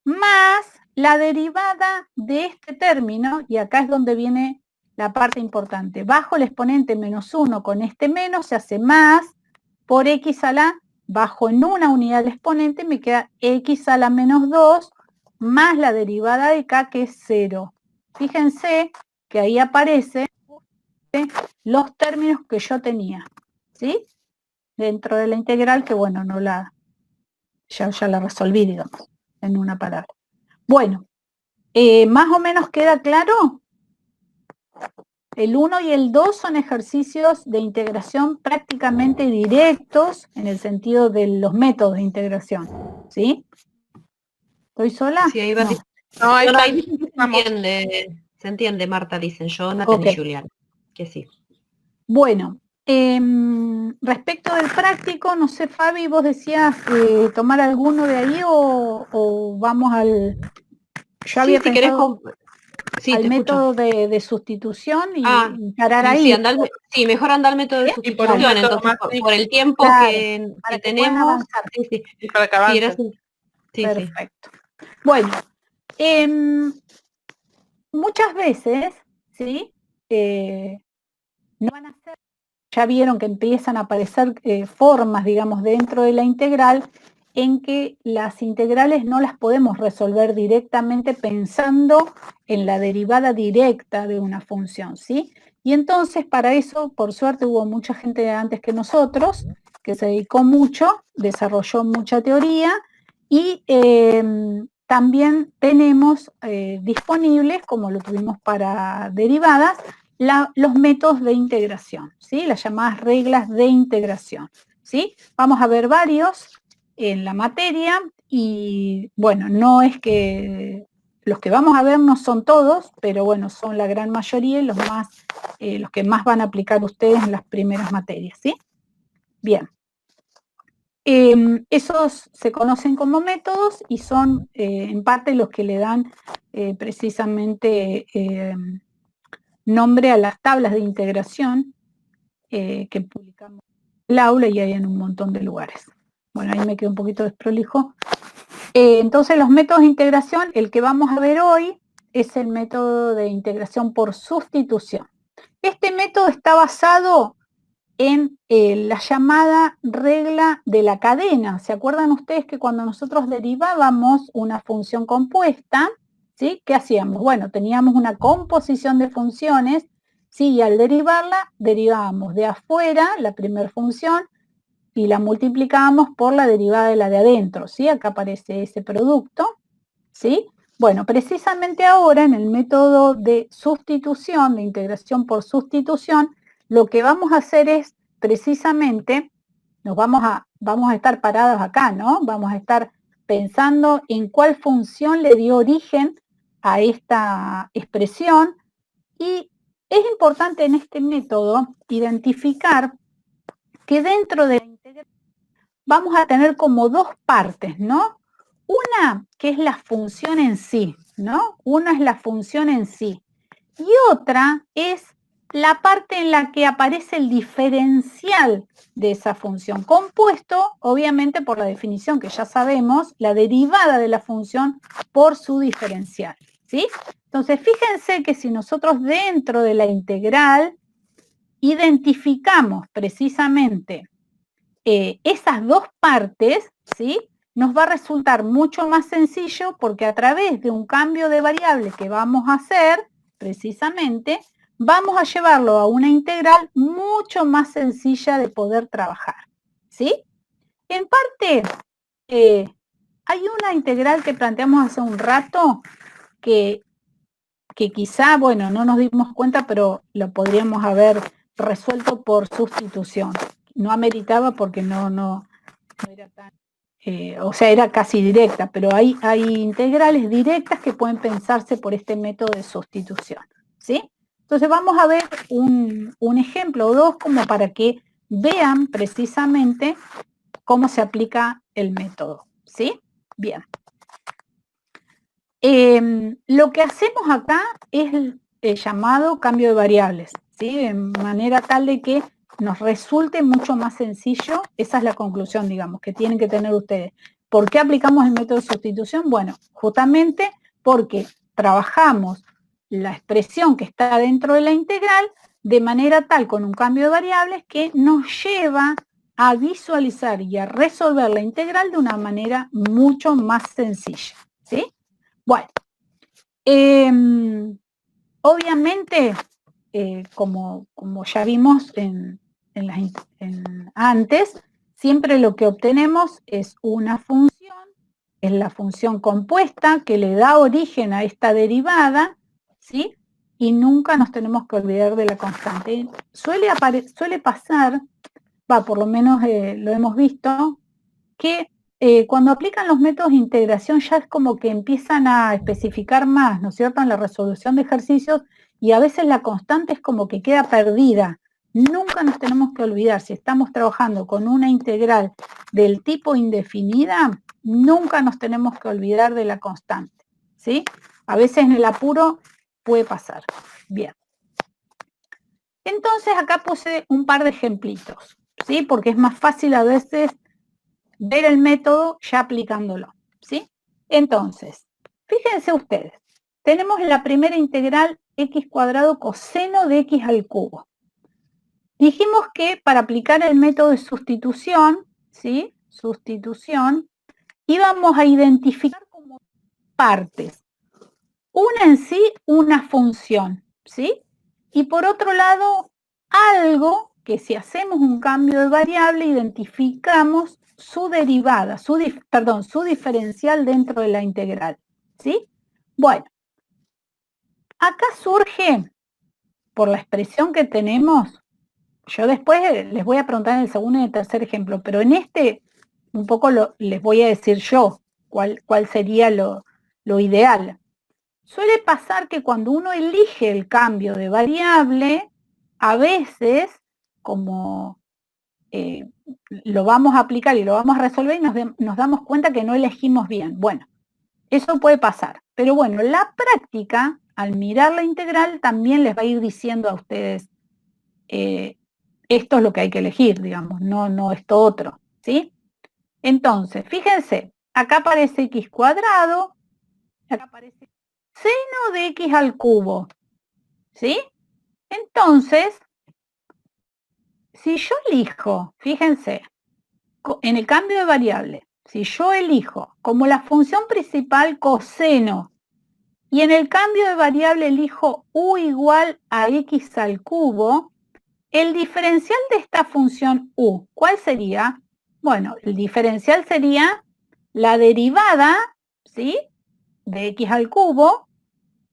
más la derivada de este término, y acá es donde viene la parte importante. Bajo el exponente menos 1 con este menos, se hace más por x a la, bajo en una unidad del exponente, me queda x a la menos 2 más la derivada de k, que es 0. Fíjense que ahí aparecen los términos que yo tenía, ¿sí? Dentro de la integral, que bueno, ya la resolví, digamos, en una palabra. Bueno, ¿más o menos queda claro? El 1 y el 2 son ejercicios de integración prácticamente directos en el sentido de los métodos de integración, ¿sí? ¿Estoy sola? Sí, ahí va. No. No, ahí está. Se entiende, Marta, dicen Jonathan y Julián, que sí. Bueno, respecto del práctico, no sé, Fabi, vos decías tomar alguno de ahí o vamos al... Yo había si querés, al método de sustitución y encarar sí, ahí. Sí, mejor andar al método de sustitución, entonces por el tiempo que tenemos. Y para que avancen. Perfecto. Bueno, muchas veces, ¿sí? No van a ser, ya vieron que empiezan a aparecer formas, digamos, dentro de la integral en que las integrales no las podemos resolver directamente pensando en la derivada directa de una función, ¿sí? Y entonces para eso, por suerte, hubo mucha gente antes que nosotros que se dedicó mucho, desarrolló mucha teoría y también tenemos disponibles, como lo tuvimos para derivadas, los métodos de integración, ¿sí? Las llamadas reglas de integración, ¿sí? Vamos a ver varios en la materia y, bueno, no es que los que vamos a ver no son todos, pero bueno, son la gran mayoría y los que más van a aplicar ustedes en las primeras materias, ¿sí? Bien. Esos se conocen como métodos y son en parte los que le dan precisamente nombre a las tablas de integración que publicamos en el aula y hay en un montón de lugares. Bueno, ahí me quedó un poquito desprolijo. Entonces los métodos de integración, el que vamos a ver hoy es el método de integración por sustitución. Este método está basado en la llamada regla de la cadena. ¿Se acuerdan ustedes que cuando nosotros derivábamos una función compuesta, ¿sí? ¿Qué hacíamos? Bueno, teníamos una composición de funciones, ¿sí? Y al derivarla, derivábamos de afuera la primera función y la multiplicábamos por la derivada de la de adentro, ¿sí? Acá aparece ese producto, ¿sí? Bueno, precisamente ahora en el método de sustitución, de integración por sustitución, lo que vamos a hacer es precisamente, vamos a estar parados acá, ¿no? Vamos a estar pensando en cuál función le dio origen a esta expresión y es importante en este método identificar que dentro de la integración vamos a tener como dos partes, ¿no? Una que es la función en sí, ¿no? Una es la función en sí y otra es la parte en la que aparece el diferencial de esa función, compuesto obviamente por la definición que ya sabemos, la derivada de la función por su diferencial, ¿sí? Entonces fíjense que si nosotros dentro de la integral identificamos precisamente esas dos partes, ¿sí? Nos va a resultar mucho más sencillo porque a través de un cambio de variable que vamos a hacer, precisamente, vamos a llevarlo a una integral mucho más sencilla de poder trabajar, ¿sí? En parte, hay una integral que planteamos hace un rato que quizá, bueno, no nos dimos cuenta, pero lo podríamos haber resuelto por sustitución. No ameritaba porque no era tan, o sea, era casi directa, pero hay integrales directas que pueden pensarse por este método de sustitución, ¿sí? Entonces vamos a ver un ejemplo o dos como para que vean precisamente cómo se aplica el método, ¿sí? Bien. Lo que hacemos acá es el llamado cambio de variables, ¿sí? De manera tal de que nos resulte mucho más sencillo, esa es la conclusión, digamos, que tienen que tener ustedes. ¿Por qué aplicamos el método de sustitución? Bueno, justamente porque trabajamos la expresión que está dentro de la integral de manera tal, con un cambio de variables, que nos lleva a visualizar y a resolver la integral de una manera mucho más sencilla, ¿sí? Bueno, obviamente, como ya vimos antes, siempre lo que obtenemos es una función, es la función compuesta que le da origen a esta derivada, ¿sí? Y nunca nos tenemos que olvidar de la constante. Suele pasar, por lo menos lo hemos visto, que cuando aplican los métodos de integración ya es como que empiezan a especificar más, ¿no es cierto?, en la resolución de ejercicios y a veces la constante es como que queda perdida. Nunca nos tenemos que olvidar, si estamos trabajando con una integral del tipo indefinida, nunca nos tenemos que olvidar de la constante, ¿sí? A veces en el apuro puede pasar. Bien. Entonces acá puse un par de ejemplitos, ¿sí? Porque es más fácil a veces ver el método ya aplicándolo, ¿sí? Entonces, fíjense ustedes, tenemos la primera integral x cuadrado coseno de x al cubo. Dijimos que para aplicar el método de sustitución, ¿sí? Sustitución, íbamos a identificar como partes. Una en sí, una función, ¿sí? Y por otro lado, algo que si hacemos un cambio de variable, identificamos su derivada, su diferencial dentro de la integral, ¿sí? Bueno, acá surge, por la expresión que tenemos, yo después les voy a preguntar en el segundo y el tercer ejemplo, pero en este un poco les voy a decir yo cuál sería lo ideal. Suele pasar que cuando uno elige el cambio de variable, a veces, como lo vamos a aplicar y lo vamos a resolver, y nos damos cuenta que no elegimos bien. Bueno, eso puede pasar. Pero bueno, la práctica, al mirar la integral, también les va a ir diciendo a ustedes, esto es lo que hay que elegir, digamos, no esto otro, ¿sí? Entonces, fíjense, acá aparece x cuadrado, acá aparece seno de x al cubo, ¿sí? Entonces, si yo elijo, fíjense, en el cambio de variable, si yo elijo como la función principal coseno y en el cambio de variable elijo u igual a x al cubo, el diferencial de esta función u, ¿cuál sería? Bueno, el diferencial sería la derivada, ¿sí?, de x al cubo,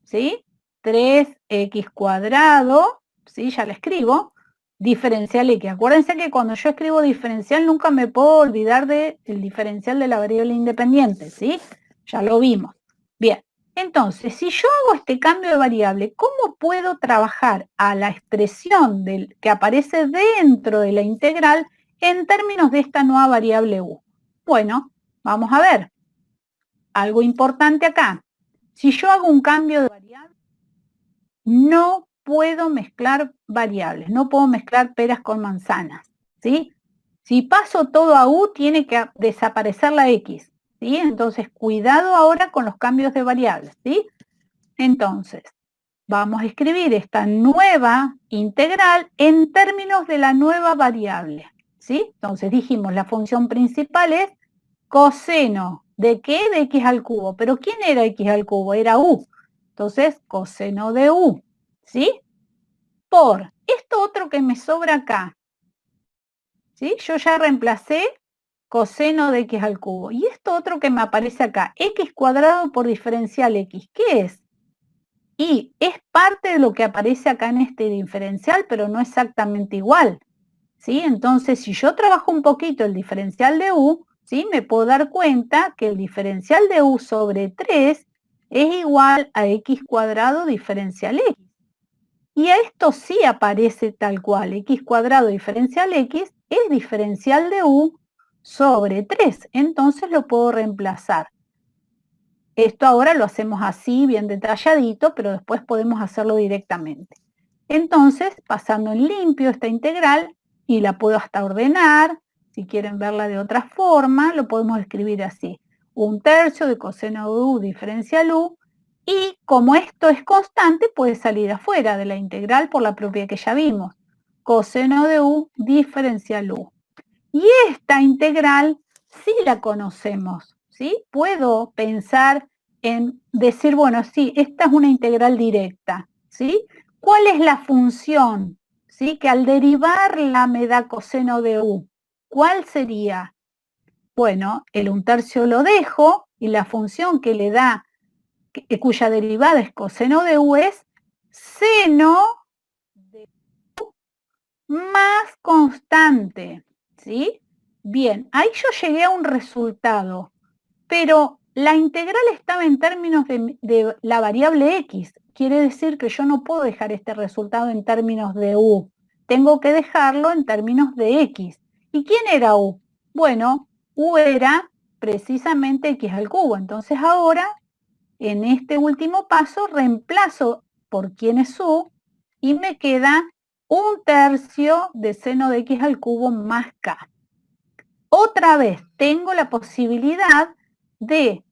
¿sí? 3x cuadrado, ¿sí? Ya la escribo, diferencial x. Acuérdense que cuando yo escribo diferencial nunca me puedo olvidar del diferencial de la variable independiente, ¿sí? Ya lo vimos. Bien, entonces, si yo hago este cambio de variable, ¿cómo puedo trabajar a la expresión que aparece dentro de la integral en términos de esta nueva variable u? Bueno, vamos a ver. Algo importante acá. Si yo hago un cambio de variable, no puedo mezclar variables, no puedo mezclar peras con manzanas, ¿sí? Si paso todo a u, tiene que desaparecer la x, ¿sí? Entonces, cuidado ahora con los cambios de variables, ¿sí? Entonces, vamos a escribir esta nueva integral en términos de la nueva variable, ¿sí? Entonces, dijimos, la función principal es coseno. ¿De qué? De x al cubo. ¿Pero quién era x al cubo? Era u. Entonces, coseno de u, ¿sí? Por esto otro que me sobra acá, ¿sí? Yo ya reemplacé coseno de x al cubo. Y esto otro que me aparece acá, x cuadrado por diferencial x. ¿Qué es? Y es parte de lo que aparece acá en este diferencial, pero no exactamente igual, ¿sí? Entonces, si yo trabajo un poquito el diferencial de u, ¿sí?, me puedo dar cuenta que el diferencial de u sobre 3 es igual a x cuadrado diferencial x. Y a esto sí aparece tal cual, x cuadrado diferencial x es diferencial de u sobre 3. Entonces lo puedo reemplazar. Esto ahora lo hacemos así, bien detalladito, pero después podemos hacerlo directamente. Entonces, pasando en limpio esta integral, y la puedo hasta ordenar, si quieren verla de otra forma, lo podemos escribir así. 1/3 de coseno de u diferencial u, y como esto es constante, puede salir afuera de la integral por la propiedad que ya vimos. Coseno de u diferencial u. Y esta integral sí la conocemos, ¿sí? Puedo pensar en decir, bueno, sí, esta es una integral directa, ¿sí? ¿Cuál es la función, ¿sí?, que al derivarla me da coseno de u? ¿Cuál sería? Bueno, el 1/3 lo dejo y la función que le da, cuya derivada es coseno de u, es seno de u más constante, ¿sí? Bien, ahí yo llegué a un resultado, pero la integral estaba en términos de la variable x. Quiere decir que yo no puedo dejar este resultado en términos de u. Tengo que dejarlo en términos de x. ¿Y quién era u? Bueno, u era precisamente x al cubo. Entonces ahora, en este último paso, reemplazo por quién es u y me queda 1/3 de seno de x al cubo más k. Otra vez tengo la posibilidad de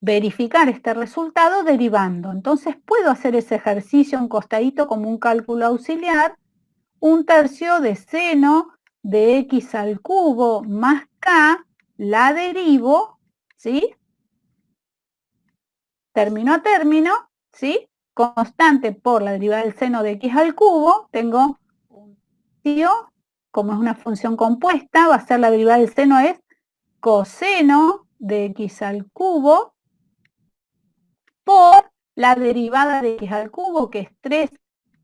verificar este resultado derivando. Entonces puedo hacer ese ejercicio en costadito como un cálculo auxiliar. 1/3 de seno de x al cubo más k, la derivo, ¿sí?, término a término, ¿sí?, constante por la derivada del seno de x al cubo, tengo un tío, como es una función compuesta, va a ser la derivada del seno es coseno de x al cubo por la derivada de x al cubo, que es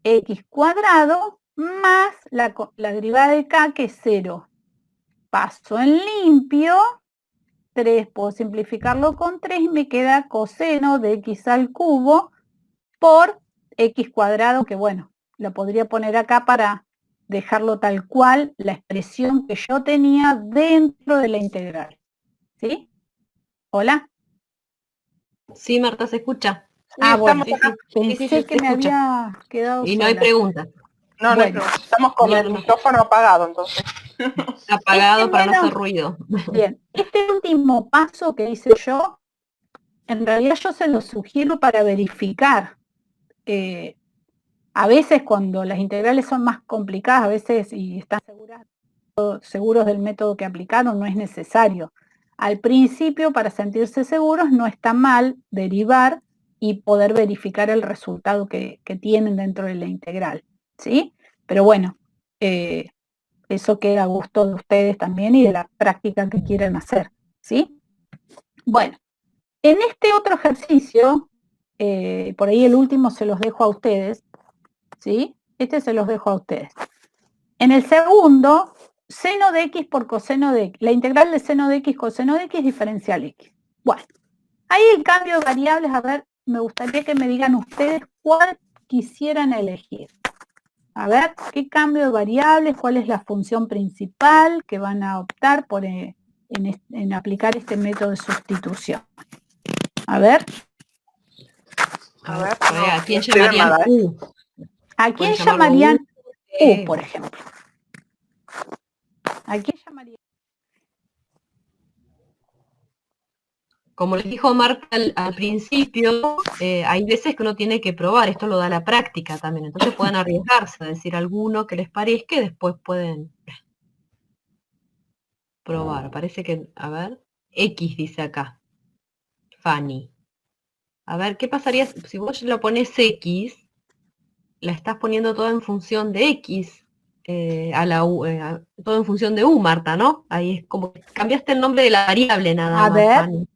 3x cuadrado, más la derivada de k, que es 0. Paso en limpio, 3, puedo simplificarlo con 3 y me queda coseno de x al cubo por x cuadrado, que bueno, lo podría poner acá para dejarlo tal cual, la expresión que yo tenía dentro de la integral. ¿Sí? ¿Hola? Sí, Marta, se escucha. Sí, bueno, estamos acá. pensé sí, que me había quedado Y no hay sola. pregunta. No, no hay Bueno. problema. Estamos con el micrófono apagado, entonces. Apagado para no hacer ruido. Bien, este último paso que hice yo, en realidad yo se lo sugiero para verificar. A veces cuando las integrales son más complicadas, a veces y están seguros del método que aplicaron, no es necesario. Al principio, para sentirse seguros, no está mal derivar y poder verificar el resultado que tienen dentro de la integral, ¿sí? Pero bueno, eso queda a gusto de ustedes también y de la práctica que quieren hacer, ¿sí? Bueno, en este otro ejercicio, por ahí el último se los dejo a ustedes, ¿sí? Este se los dejo a ustedes. En el segundo, seno de x por coseno de x. La integral de seno de x coseno de x diferencial x. Bueno, ahí el cambio de variables, a ver, me gustaría que me digan ustedes cuál quisieran elegir. A ver, ¿qué cambio de variables? ¿Cuál es la función principal que van a optar por en aplicar este método de sustitución? A ver. ¿A quién llamarían U? ¿A quién llamarían U, por ejemplo? ¿A quién llamarían? Como les dijo Marta al principio, hay veces que uno tiene que probar, esto lo da la práctica también, entonces pueden arriesgarse a decir alguno que les parezca y después pueden probar. Parece que, a ver, X dice acá, Fanny. A ver, ¿qué pasaría si vos lo pones X, la estás poniendo toda en función de X, a la U, todo en función de U, Marta, ¿no? Ahí es como que cambiaste el nombre de la variable nada más, Fanny.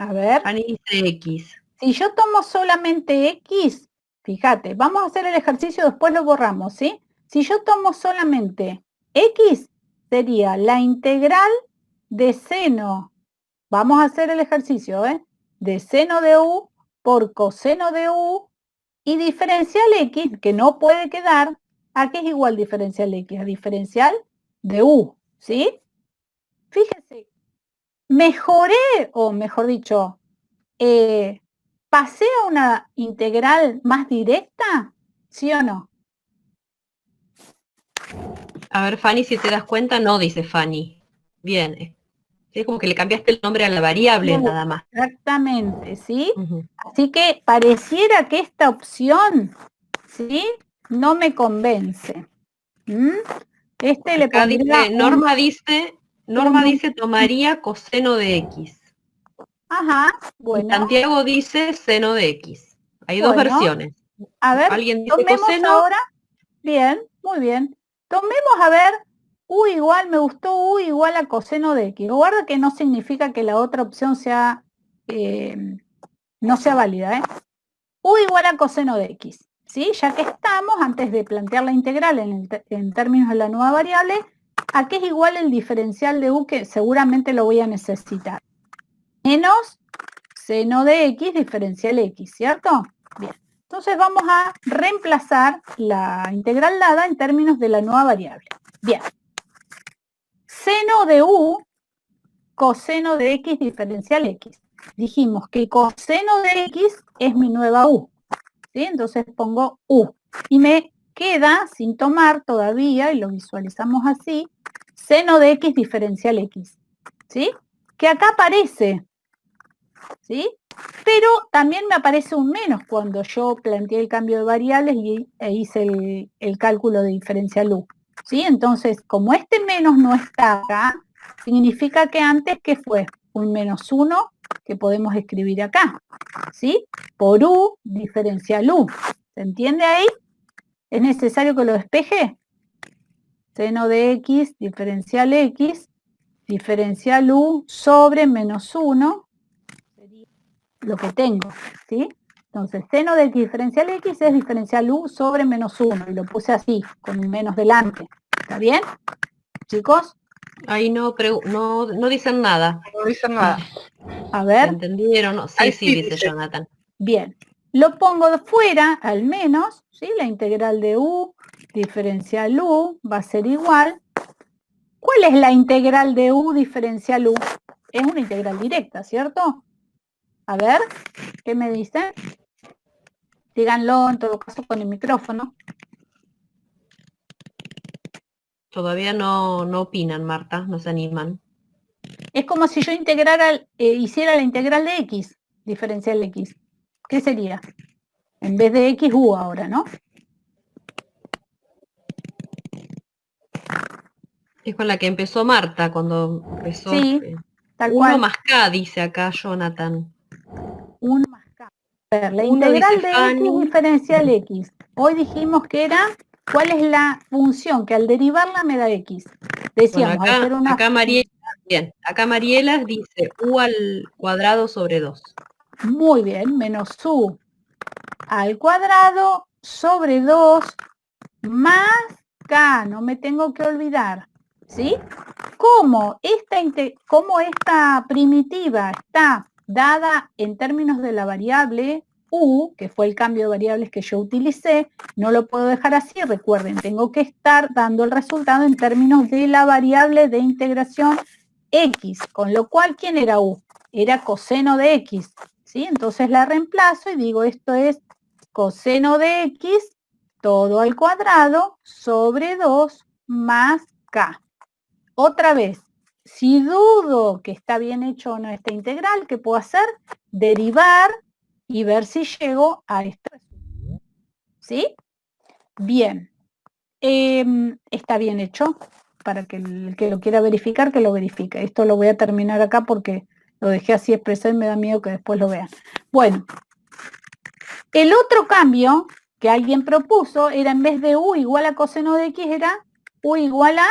A ver. Fanny dice X. Si yo tomo solamente X, fíjate, vamos a hacer el ejercicio, después lo borramos, ¿sí? Si yo tomo solamente X, sería la integral de seno, vamos a hacer el ejercicio, de seno de U por coseno de U y diferencial X, que no puede quedar, ¿a qué es igual diferencial X? A diferencial de U, ¿sí? Fíjense, mejoré, o mejor dicho, ¿pasé a una integral más directa? ¿Sí o no? A ver, Fanny, si te das cuenta, no dice Fanny. Bien. Es como que le cambiaste el nombre a la variable nada más. Exactamente, ¿sí? Así que pareciera que esta opción, ¿sí? No me convence. Este le Acá pondría dice, Norma dice tomaría coseno de X. Ajá, bueno. Y Santiago dice seno de X. Hay dos versiones. A ver, ¿Alguien dice tomemos coseno? ahora. Bien, muy bien. Tomemos a ver, U igual, me gustó U igual a coseno de X. Guarda que no significa que la otra opción sea, no sea válida, U igual a coseno de X. ¿Sí? Ya que estamos, antes de plantear la integral en términos de la nueva variable, ¿a qué es igual el diferencial de U que seguramente lo voy a necesitar? Menos seno de X diferencial X, ¿cierto? Bien. Entonces vamos a reemplazar la integral dada en términos de la nueva variable. Bien. Seno de U, coseno de X diferencial X. Dijimos que coseno de X es mi nueva U. ¿Sí? Entonces pongo U. Y me queda, sin tomar todavía, y lo visualizamos así, seno de X diferencial X. ¿Sí? Que acá aparece. ¿Sí? Pero también me aparece un menos cuando yo planteé el cambio de variables e hice el cálculo de diferencial U. ¿Sí? Entonces, como este menos no está acá, significa que antes, ¿qué fue? Un menos 1 que podemos escribir acá, ¿sí? Por u diferencial u. ¿Se entiende ahí? ¿Es necesario que lo despeje? Seno de x diferencial u sobre menos 1, sería lo que tengo, ¿sí? Entonces, seno de x diferencial x es diferencial u sobre menos 1, y lo puse así, con un menos delante. ¿Está bien, chicos? Ahí no dicen nada. No dicen nada. A ver. ¿Entendieron? No, sí, Ahí sí, sí dice Jonathan. Bien. Lo pongo de fuera, al menos, ¿sí? La integral de u diferencial u va a ser igual. ¿Cuál es la integral de u diferencial u? Es una integral directa, ¿cierto? A ver, ¿qué me dicen? Díganlo, en todo caso, con el micrófono. Todavía no opinan, Marta, no se animan. Es como si yo integrara, hiciera la integral de x, diferencial de x. ¿Qué sería? En vez de x, u ahora, ¿no? Es con la que empezó Marta, cuando empezó. Sí, tal 1 cual. más k, dice acá Jonathan. 1 más k. A ver, la Uno integral dice de Fanny. x diferencial x. Hoy dijimos que era, ¿cuál es la función que al derivarla me da x? Decíamos, Bueno, al ser una... acá Mariela, bien, acá Mariela dice u al cuadrado sobre 2. Muy bien, menos u al cuadrado sobre 2 más k, no me tengo que olvidar, ¿sí? Como esta primitiva está dada en términos de la variable u, que fue el cambio de variables que yo utilicé, no lo puedo dejar así, recuerden, tengo que estar dando el resultado en términos de la variable de integración x, con lo cual, ¿quién era u? Era coseno de x, ¿sí? Entonces la reemplazo y digo, esto es coseno de x todo al cuadrado sobre 2 más k. Otra vez, si dudo que está bien hecho o no esta integral, ¿qué puedo hacer? Derivar y ver si llego a este resultado. ¿Sí? Bien. Está bien hecho. Para que el que lo quiera verificar, que lo verifique. Esto lo voy a terminar acá porque lo dejé así expresado y me da miedo que después lo vean. Bueno. El otro cambio que alguien propuso era, en vez de u igual a coseno de x, era u igual a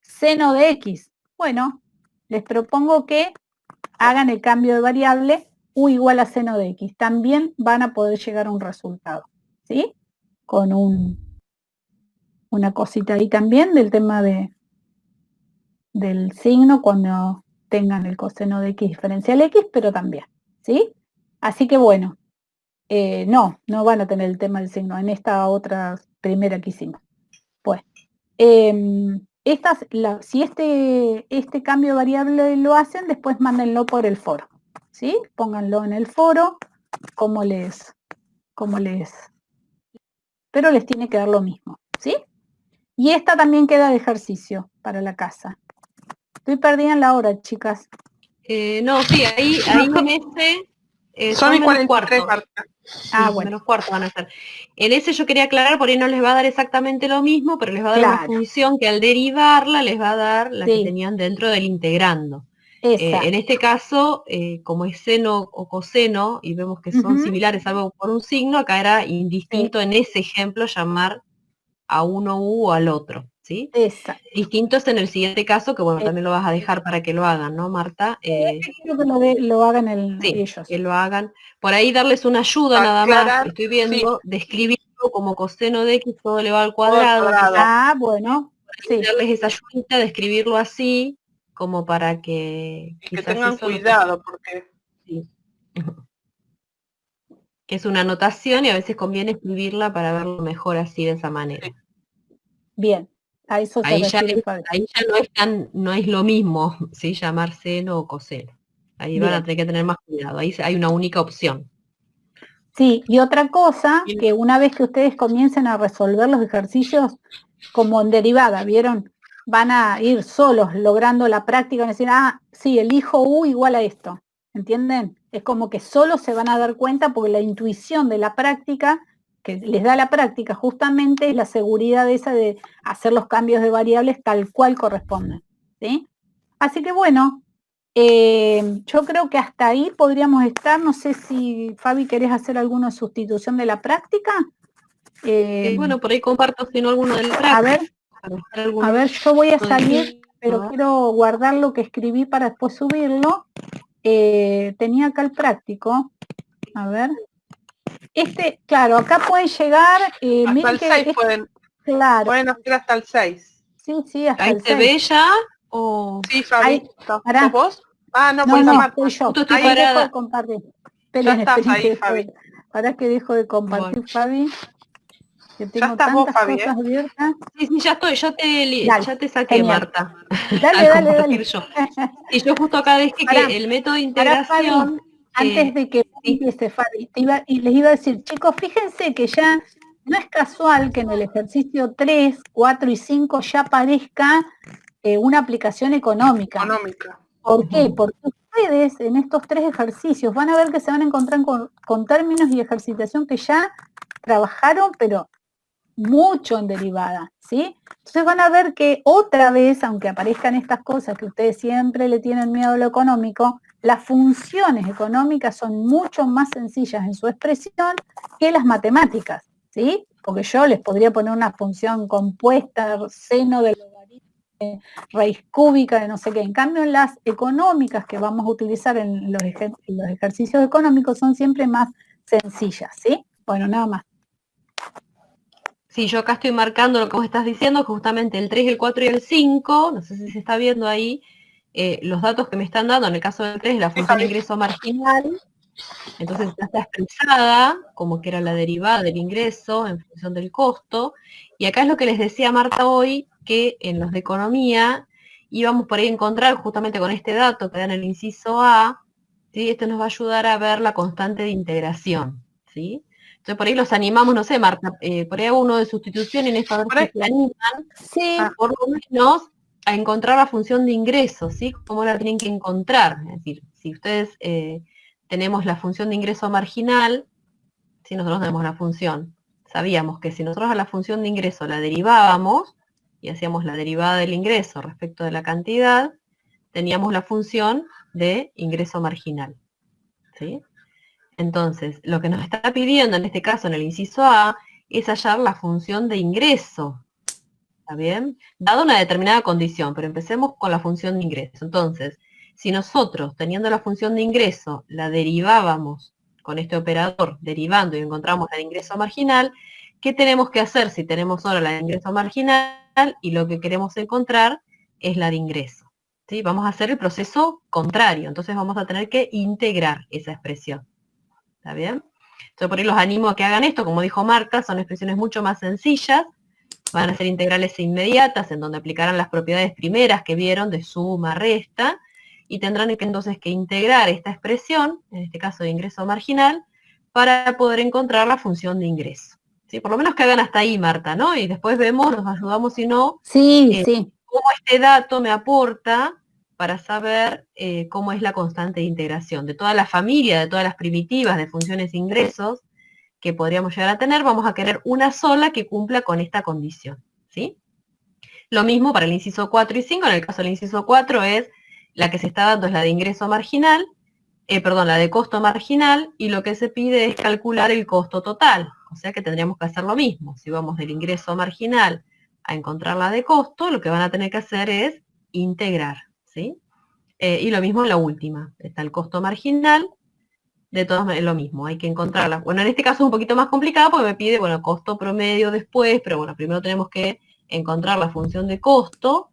seno de x. Bueno, les propongo que hagan el cambio de variable u igual a seno de x. También van a poder llegar a un resultado, ¿sí? Con una cosita ahí también del tema del signo cuando tengan el coseno de x diferencial x, pero también, ¿sí? Así que bueno, no van a tener el tema del signo en esta otra primera que hicimos. Pues, si este cambio de variable lo hacen, después mándenlo por el foro, ¿sí? Pónganlo en el foro, pero les tiene que dar lo mismo, ¿sí? Y esta también queda de ejercicio para la casa. Estoy perdida en la hora, chicas. No, sí, ahí en ese son y menos 43, cuarto. Marta. Ah, bueno. Menos cuarto van a ser. En ese yo quería aclarar, por ahí no les va a dar exactamente lo mismo, pero les va a dar una Claro. función que al derivarla les va a dar la que Sí. tenían dentro del integrando. Exacto. En este caso, como es seno o coseno, y vemos que son similares salvo por un signo, acá era indistinto en ese ejemplo llamar a uno u o al otro, ¿sí? Exacto. Distinto es en el siguiente caso, que bueno, también lo vas a dejar para que lo hagan, ¿no, Marta? Quiero que lo hagan ellos. Que lo hagan. Por ahí darles una ayuda nada más, estoy viendo, de escribirlo como coseno de x, todo elevado al cuadrado. Ah, bueno. Sí. Darles esa ayudita de escribirlo así, como para que... Y que tengan cuidado, porque... Sí. Es una anotación y a veces conviene escribirla para verlo mejor así, de esa manera. Sí. Bien, a eso se refiere Fabi. Ahí ya no es lo mismo, ¿sí? Llamar seno o coseno. Ahí van a tener que tener más cuidado, ahí hay una única opción. Sí, y otra cosa, que una vez que ustedes comiencen a resolver los ejercicios como en derivada, ¿vieron? Van a ir solos logrando la práctica, van a decir, sí, elijo u igual a esto, ¿entienden? Es como que solo se van a dar cuenta porque la intuición de la práctica, que les da la práctica justamente, es la seguridad esa de hacer los cambios de variables tal cual corresponden, ¿sí? Así que bueno, Yo creo que hasta ahí podríamos estar. No sé si, Fabi, ¿querés hacer alguna sustitución de la práctica? Bueno, por ahí comparto, si no, alguno del práctico. A ver, yo voy a salir, pero quiero guardar lo que escribí para después subirlo. Tenía acá el práctico. A ver. Claro, acá pueden llegar. Hasta el 6 claro. pueden hacer hasta el 6. Sí, hasta ¿Ahí el 6. se ve ya? O... Sí, Fabi. ¿Sos vos? Ah, no, No, pues Marta. soy yo. Justo estoy Ahí parada. dejo de compartir. Ya estás ahí, Fabi. Para que dejo de compartir, Bueno. Fabi. Que tengo Ya estás vos, tantas Fabi, cosas abiertas. Sí, ya estoy, ya te saqué, genial. Marta. Dale. Yo. Y yo justo acá dije que el método de integración... Antes de que empiece, Fabi, les iba a decir, chicos, fíjense que ya no es casual que en el ejercicio 3, 4 y 5 ya aparezca una aplicación económica. ¿Por qué? Porque ustedes en estos 3 ejercicios van a ver que se van a encontrar con términos y ejercitación que ya trabajaron, pero mucho en derivada, ¿sí? Entonces van a ver que otra vez, aunque aparezcan estas cosas que ustedes siempre le tienen miedo a lo económico, las funciones económicas son mucho más sencillas en su expresión que las matemáticas, ¿sí? Porque yo les podría poner una función compuesta, seno del logaritmo, raíz cúbica de no sé qué. En cambio, las económicas que vamos a utilizar en los ejercicios económicos son siempre más sencillas, ¿sí? Bueno, nada más. Sí, yo acá estoy marcando lo que vos estás diciendo, que justamente el 3, el 4 y el 5, no sé si se está viendo ahí, los datos que me están dando, en el caso del 3, la función de ingreso marginal, entonces está expresada como que era la derivada del ingreso en función del costo, y acá es lo que les decía Marta hoy, que en los de economía íbamos por ahí a encontrar justamente con este dato que da en el inciso A, ¿sí? Esto nos va a ayudar a ver la constante de integración, ¿sí? Entonces por ahí los animamos, no sé, Marta, por ahí hago uno de sustitución en esto, a ver si se animan, por lo menos a encontrar la función de ingreso, ¿sí? ¿Cómo la tienen que encontrar? Es decir, si ustedes tenemos la función de ingreso marginal, si nosotros tenemos la función, sabíamos que si nosotros a la función de ingreso la derivábamos, y hacíamos la derivada del ingreso respecto de la cantidad, teníamos la función de ingreso marginal, ¿sí? Entonces, lo que nos está pidiendo en este caso, en el inciso A, es hallar la función de ingreso, ¿está bien? Dado una determinada condición, pero empecemos con la función de ingreso. Entonces, si nosotros, teniendo la función de ingreso, la derivábamos con este operador, derivando y encontramos la de ingreso marginal, ¿qué tenemos que hacer si tenemos ahora la de ingreso marginal y lo que queremos encontrar es la de ingreso? ¿Sí? Vamos a hacer el proceso contrario, entonces vamos a tener que integrar esa expresión. ¿Está bien? Entonces por ahí los animo a que hagan esto, como dijo Marta, son expresiones mucho más sencillas, van a ser integrales e inmediatas, en donde aplicarán las propiedades primeras que vieron de suma, resta, y tendrán que entonces que integrar esta expresión, en este caso de ingreso marginal, para poder encontrar la función de ingreso. ¿Sí? Por lo menos que hagan hasta ahí, Marta, ¿no? Y después vemos, nos ayudamos si no, cómo este dato me aporta para saber cómo es la constante de integración. De toda la familia, de todas las primitivas de funciones de ingresos que podríamos llegar a tener, vamos a querer una sola que cumpla con esta condición, ¿sí? Lo mismo para el inciso 4 y 5, en el caso del inciso 4 es la que se está dando es la de ingreso marginal, la de costo marginal, y lo que se pide es calcular el costo total, o sea que tendríamos que hacer lo mismo. Si vamos del ingreso marginal a encontrar la de costo, lo que van a tener que hacer es integrar, ¿sí? Y lo mismo en la última, está el costo marginal, de todas maneras lo mismo, hay que encontrarla. Bueno, en este caso es un poquito más complicado porque me pide, bueno, costo promedio después, pero bueno, primero tenemos que encontrar la función de costo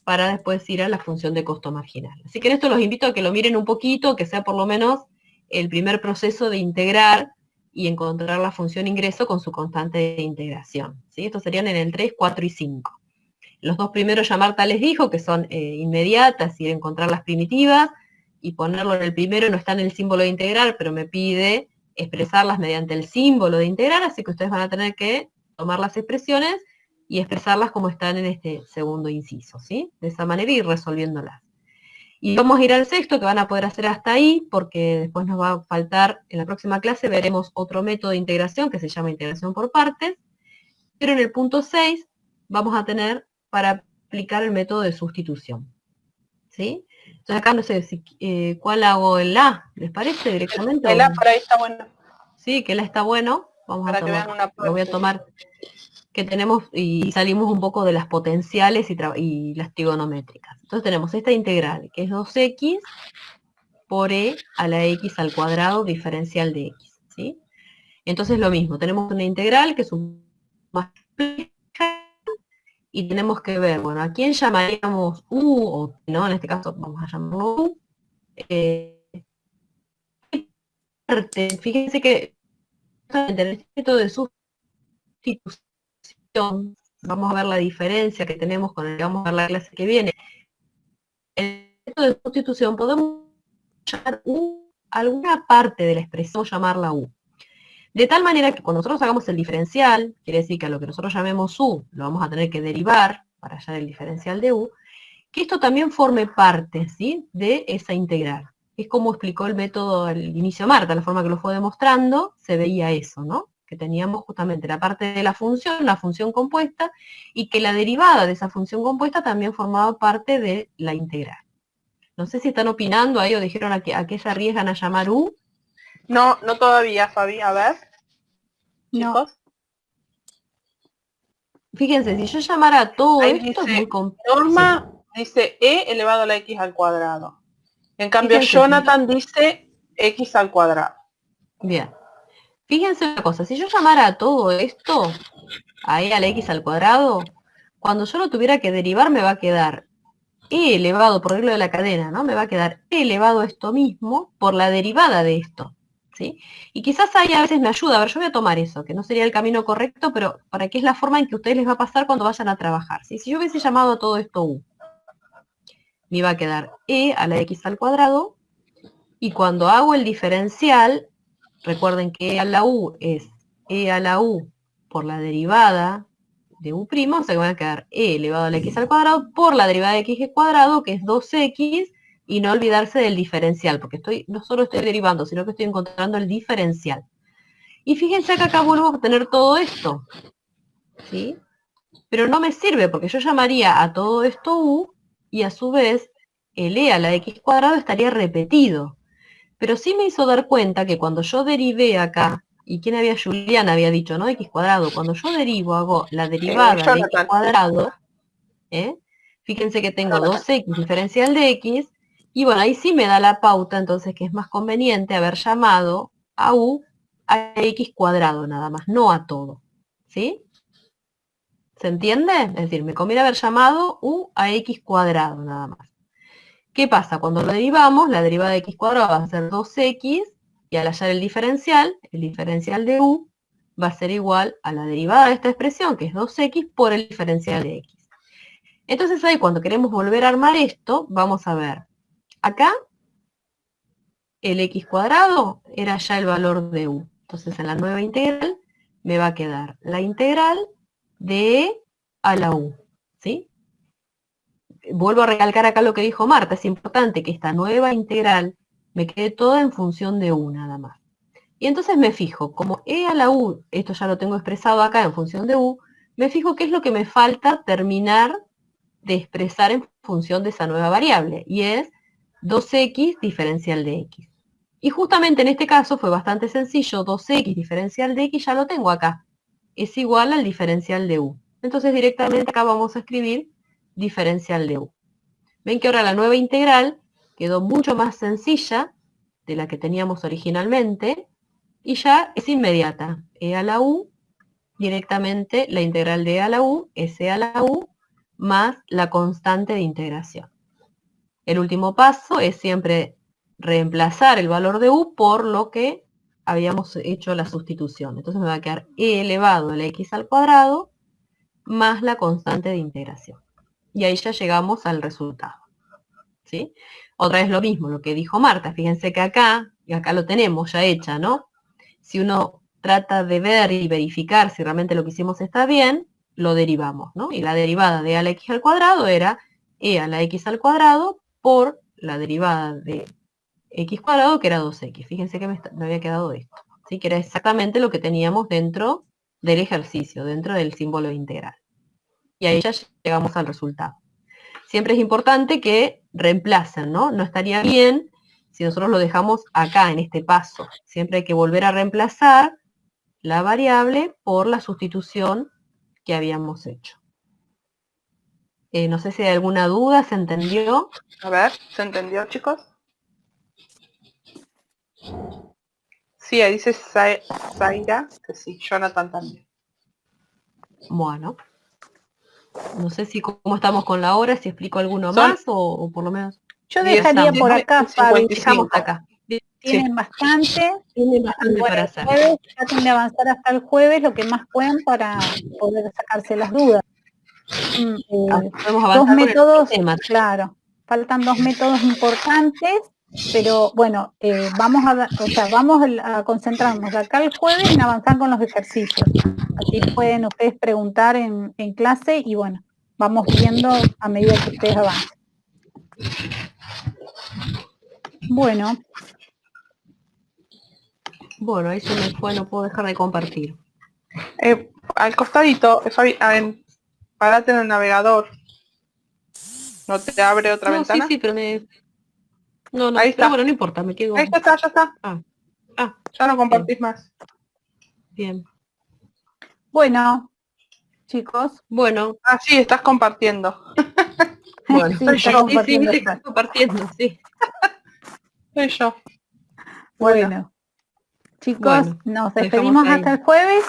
para después ir a la función de costo marginal. Así que en esto los invito a que lo miren un poquito, que sea por lo menos el primer proceso de integrar y encontrar la función ingreso con su constante de integración, ¿sí? Estos serían en el 3, 4 y 5. Los dos primeros ya Marta les dijo que son inmediatas y encontrar las primitivas, y ponerlo en el primero no está en el símbolo de integrar, pero me pide expresarlas mediante el símbolo de integrar, así que ustedes van a tener que tomar las expresiones y expresarlas como están en este segundo inciso, ¿sí? De esa manera ir resolviéndolas. Y vamos a ir al sexto, que van a poder hacer hasta ahí, porque después nos va a faltar, en la próxima clase veremos otro método de integración que se llama integración por partes, pero en el punto 6 vamos a tener para aplicar el método de sustitución, ¿sí? Entonces acá no sé si cuál hago, el A, ¿les parece directamente? El A por ahí está bueno. Sí, que el A está bueno. Vamos Para a que vean tomar, una lo voy a parte. tomar, que tenemos, y salimos un poco de las potenciales y las trigonométricas. Entonces tenemos esta integral, que es 2x por e a la x al cuadrado diferencial de x, ¿sí? Entonces lo mismo, tenemos una integral que es un más compleja, y tenemos que ver, bueno, ¿a quién llamaríamos u? O no, en este caso vamos a llamarlo u. Fíjense que en el método de sustitución, vamos a ver la diferencia que tenemos con el que vamos a ver la clase que viene. En el método de sustitución podemos llamar u alguna parte de la expresión, llamarla u. De tal manera que cuando nosotros hagamos el diferencial, quiere decir que a lo que nosotros llamemos u, lo vamos a tener que derivar para hallar el diferencial de u, que esto también forme parte, ¿sí?, de esa integral. Es como explicó el método al inicio Marta, la forma que lo fue demostrando, se veía eso, ¿no? Que teníamos justamente la parte de la función compuesta, y que la derivada de esa función compuesta también formaba parte de la integral. No sé si están opinando ahí o dijeron a qué se arriesgan a llamar u. No, no todavía, Fabi. A ver. No. Chicos. Fíjense, si yo llamara a todo Ahí esto es dice, muy complejo. Norma dice e elevado a la x al cuadrado. En cambio, Fíjense, Jonathan dice x al cuadrado. Bien. Fíjense una cosa, si yo llamara a todo esto, ahí a la x al cuadrado, cuando yo lo tuviera que derivar me va a quedar e elevado, por regla de la cadena, ¿no? Me va a quedar e elevado a esto mismo por la derivada de esto, ¿sí? Y quizás ahí a veces me ayuda, a ver, yo voy a tomar eso, que no sería el camino correcto, pero para que es la forma en que a ustedes les va a pasar cuando vayan a trabajar, ¿sí? Si yo hubiese llamado a todo esto u, me va a quedar e a la x al cuadrado, y cuando hago el diferencial, recuerden que e a la u es e a la u por la derivada de u', o sea que va a quedar e elevado a la x al cuadrado por la derivada de x al cuadrado, que es 2x, y no olvidarse del diferencial, porque no solo estoy derivando, sino que estoy encontrando el diferencial. Y fíjense que acá vuelvo a obtener todo esto, ¿sí? Pero no me sirve, porque yo llamaría a todo esto u, y a su vez el e a la x cuadrado estaría repetido. Pero sí me hizo dar cuenta que cuando yo derivé acá, y quién había, Julián había dicho, ¿no? X cuadrado, cuando yo derivo, hago la derivada de x Jonathan. cuadrado, fíjense que tengo 2x diferencial de x, y bueno, ahí sí me da la pauta, entonces que es más conveniente haber llamado a u a x cuadrado nada más, no a todo, ¿sí? ¿Se entiende? Es decir, me conviene haber llamado u a x cuadrado nada más. ¿Qué pasa? Cuando lo derivamos, la derivada de x cuadrado va a ser 2x, y al hallar el diferencial de u va a ser igual a la derivada de esta expresión, que es 2x por el diferencial de x. Entonces ahí, cuando queremos volver a armar esto, vamos a ver, acá el x cuadrado era ya el valor de u. Entonces en la nueva integral me va a quedar la integral de e a la u, ¿sí? Vuelvo a recalcar acá lo que dijo Marta, es importante que esta nueva integral me quede toda en función de u nada más. Y entonces me fijo, como e a la u, esto ya lo tengo expresado acá en función de u, me fijo qué es lo que me falta terminar de expresar en función de esa nueva variable, y es 2x diferencial de x. Y justamente en este caso fue bastante sencillo, 2x diferencial de x ya lo tengo acá, es igual al diferencial de u. Entonces directamente acá vamos a escribir diferencial de u. Ven que ahora la nueva integral quedó mucho más sencilla de la que teníamos originalmente, y ya es inmediata. E a la u, directamente la integral de e a la u es e a la u más la constante de integración. El último paso es siempre reemplazar el valor de u por lo que habíamos hecho la sustitución. Entonces me va a quedar e elevado a la x al cuadrado más la constante de integración. Y ahí ya llegamos al resultado, ¿sí? Otra vez lo mismo, lo que dijo Marta. Fíjense que acá, y acá lo tenemos ya hecha, ¿no? Si uno trata de ver y verificar si realmente lo que hicimos está bien, lo derivamos, ¿no? Y la derivada de e a la x al cuadrado era e a la x al cuadrado por la derivada de x cuadrado, que era 2x. Fíjense que me había quedado esto, ¿sí? Que era exactamente lo que teníamos dentro del ejercicio, dentro del símbolo integral. Y ahí ya llegamos al resultado. Siempre es importante que reemplacen, ¿no? No estaría bien si nosotros lo dejamos acá, en este paso. Siempre hay que volver a reemplazar la variable por la sustitución que habíamos hecho. No sé si hay alguna duda, ¿se entendió? A ver, ¿se entendió, chicos? Sí, ahí dice Zaira, que sí, Jonathan también. Bueno. No sé si cómo estamos con la hora, si explico alguno Son- más o por lo menos Yo 10, dejaría por acá, Fabi. 55. dejamos acá. Tienen bastante. Tienen bastante Bueno, para el hacer. jueves, traten de avanzar hasta el jueves lo que más puedan para poder sacarse las dudas. Podemos Dos avanzar con el métodos, tema. claro, faltan dos métodos importantes, pero bueno, vamos a concentrarnos de acá el jueves en avanzar con los ejercicios. Así pueden ustedes preguntar en clase y bueno, vamos viendo a medida que ustedes avancen. Bueno, Bueno, ahí se me fue, no puedo dejar de compartir. Al costadito, Fabi, parate en el navegador. ¿No te abre otra No, ventana? sí, pero me... No, Ahí está. pero bueno, no importa, me quedo... Ahí está, ya está. Ah, Ya no compartís más. bien. bueno, chicos. Bueno, Ah, sí, estás compartiendo. bueno. Sí, soy está yo. compartiendo Sí, esto. está compartiendo, sí. Soy yo. Bueno, chicos, Bueno, nos dejamos despedimos ahí. hasta el jueves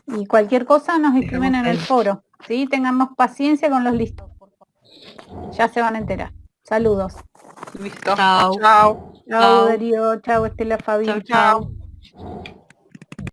y cualquier cosa nos escriben Dejamos en el ahí. foro. ¿Sí? Tengamos paciencia con los listos, por favor. Ya se van a enterar. Saludos. Listo. Chao. Chao. Chao, Darío. Chao, Estela, Fabi. Chau, chau.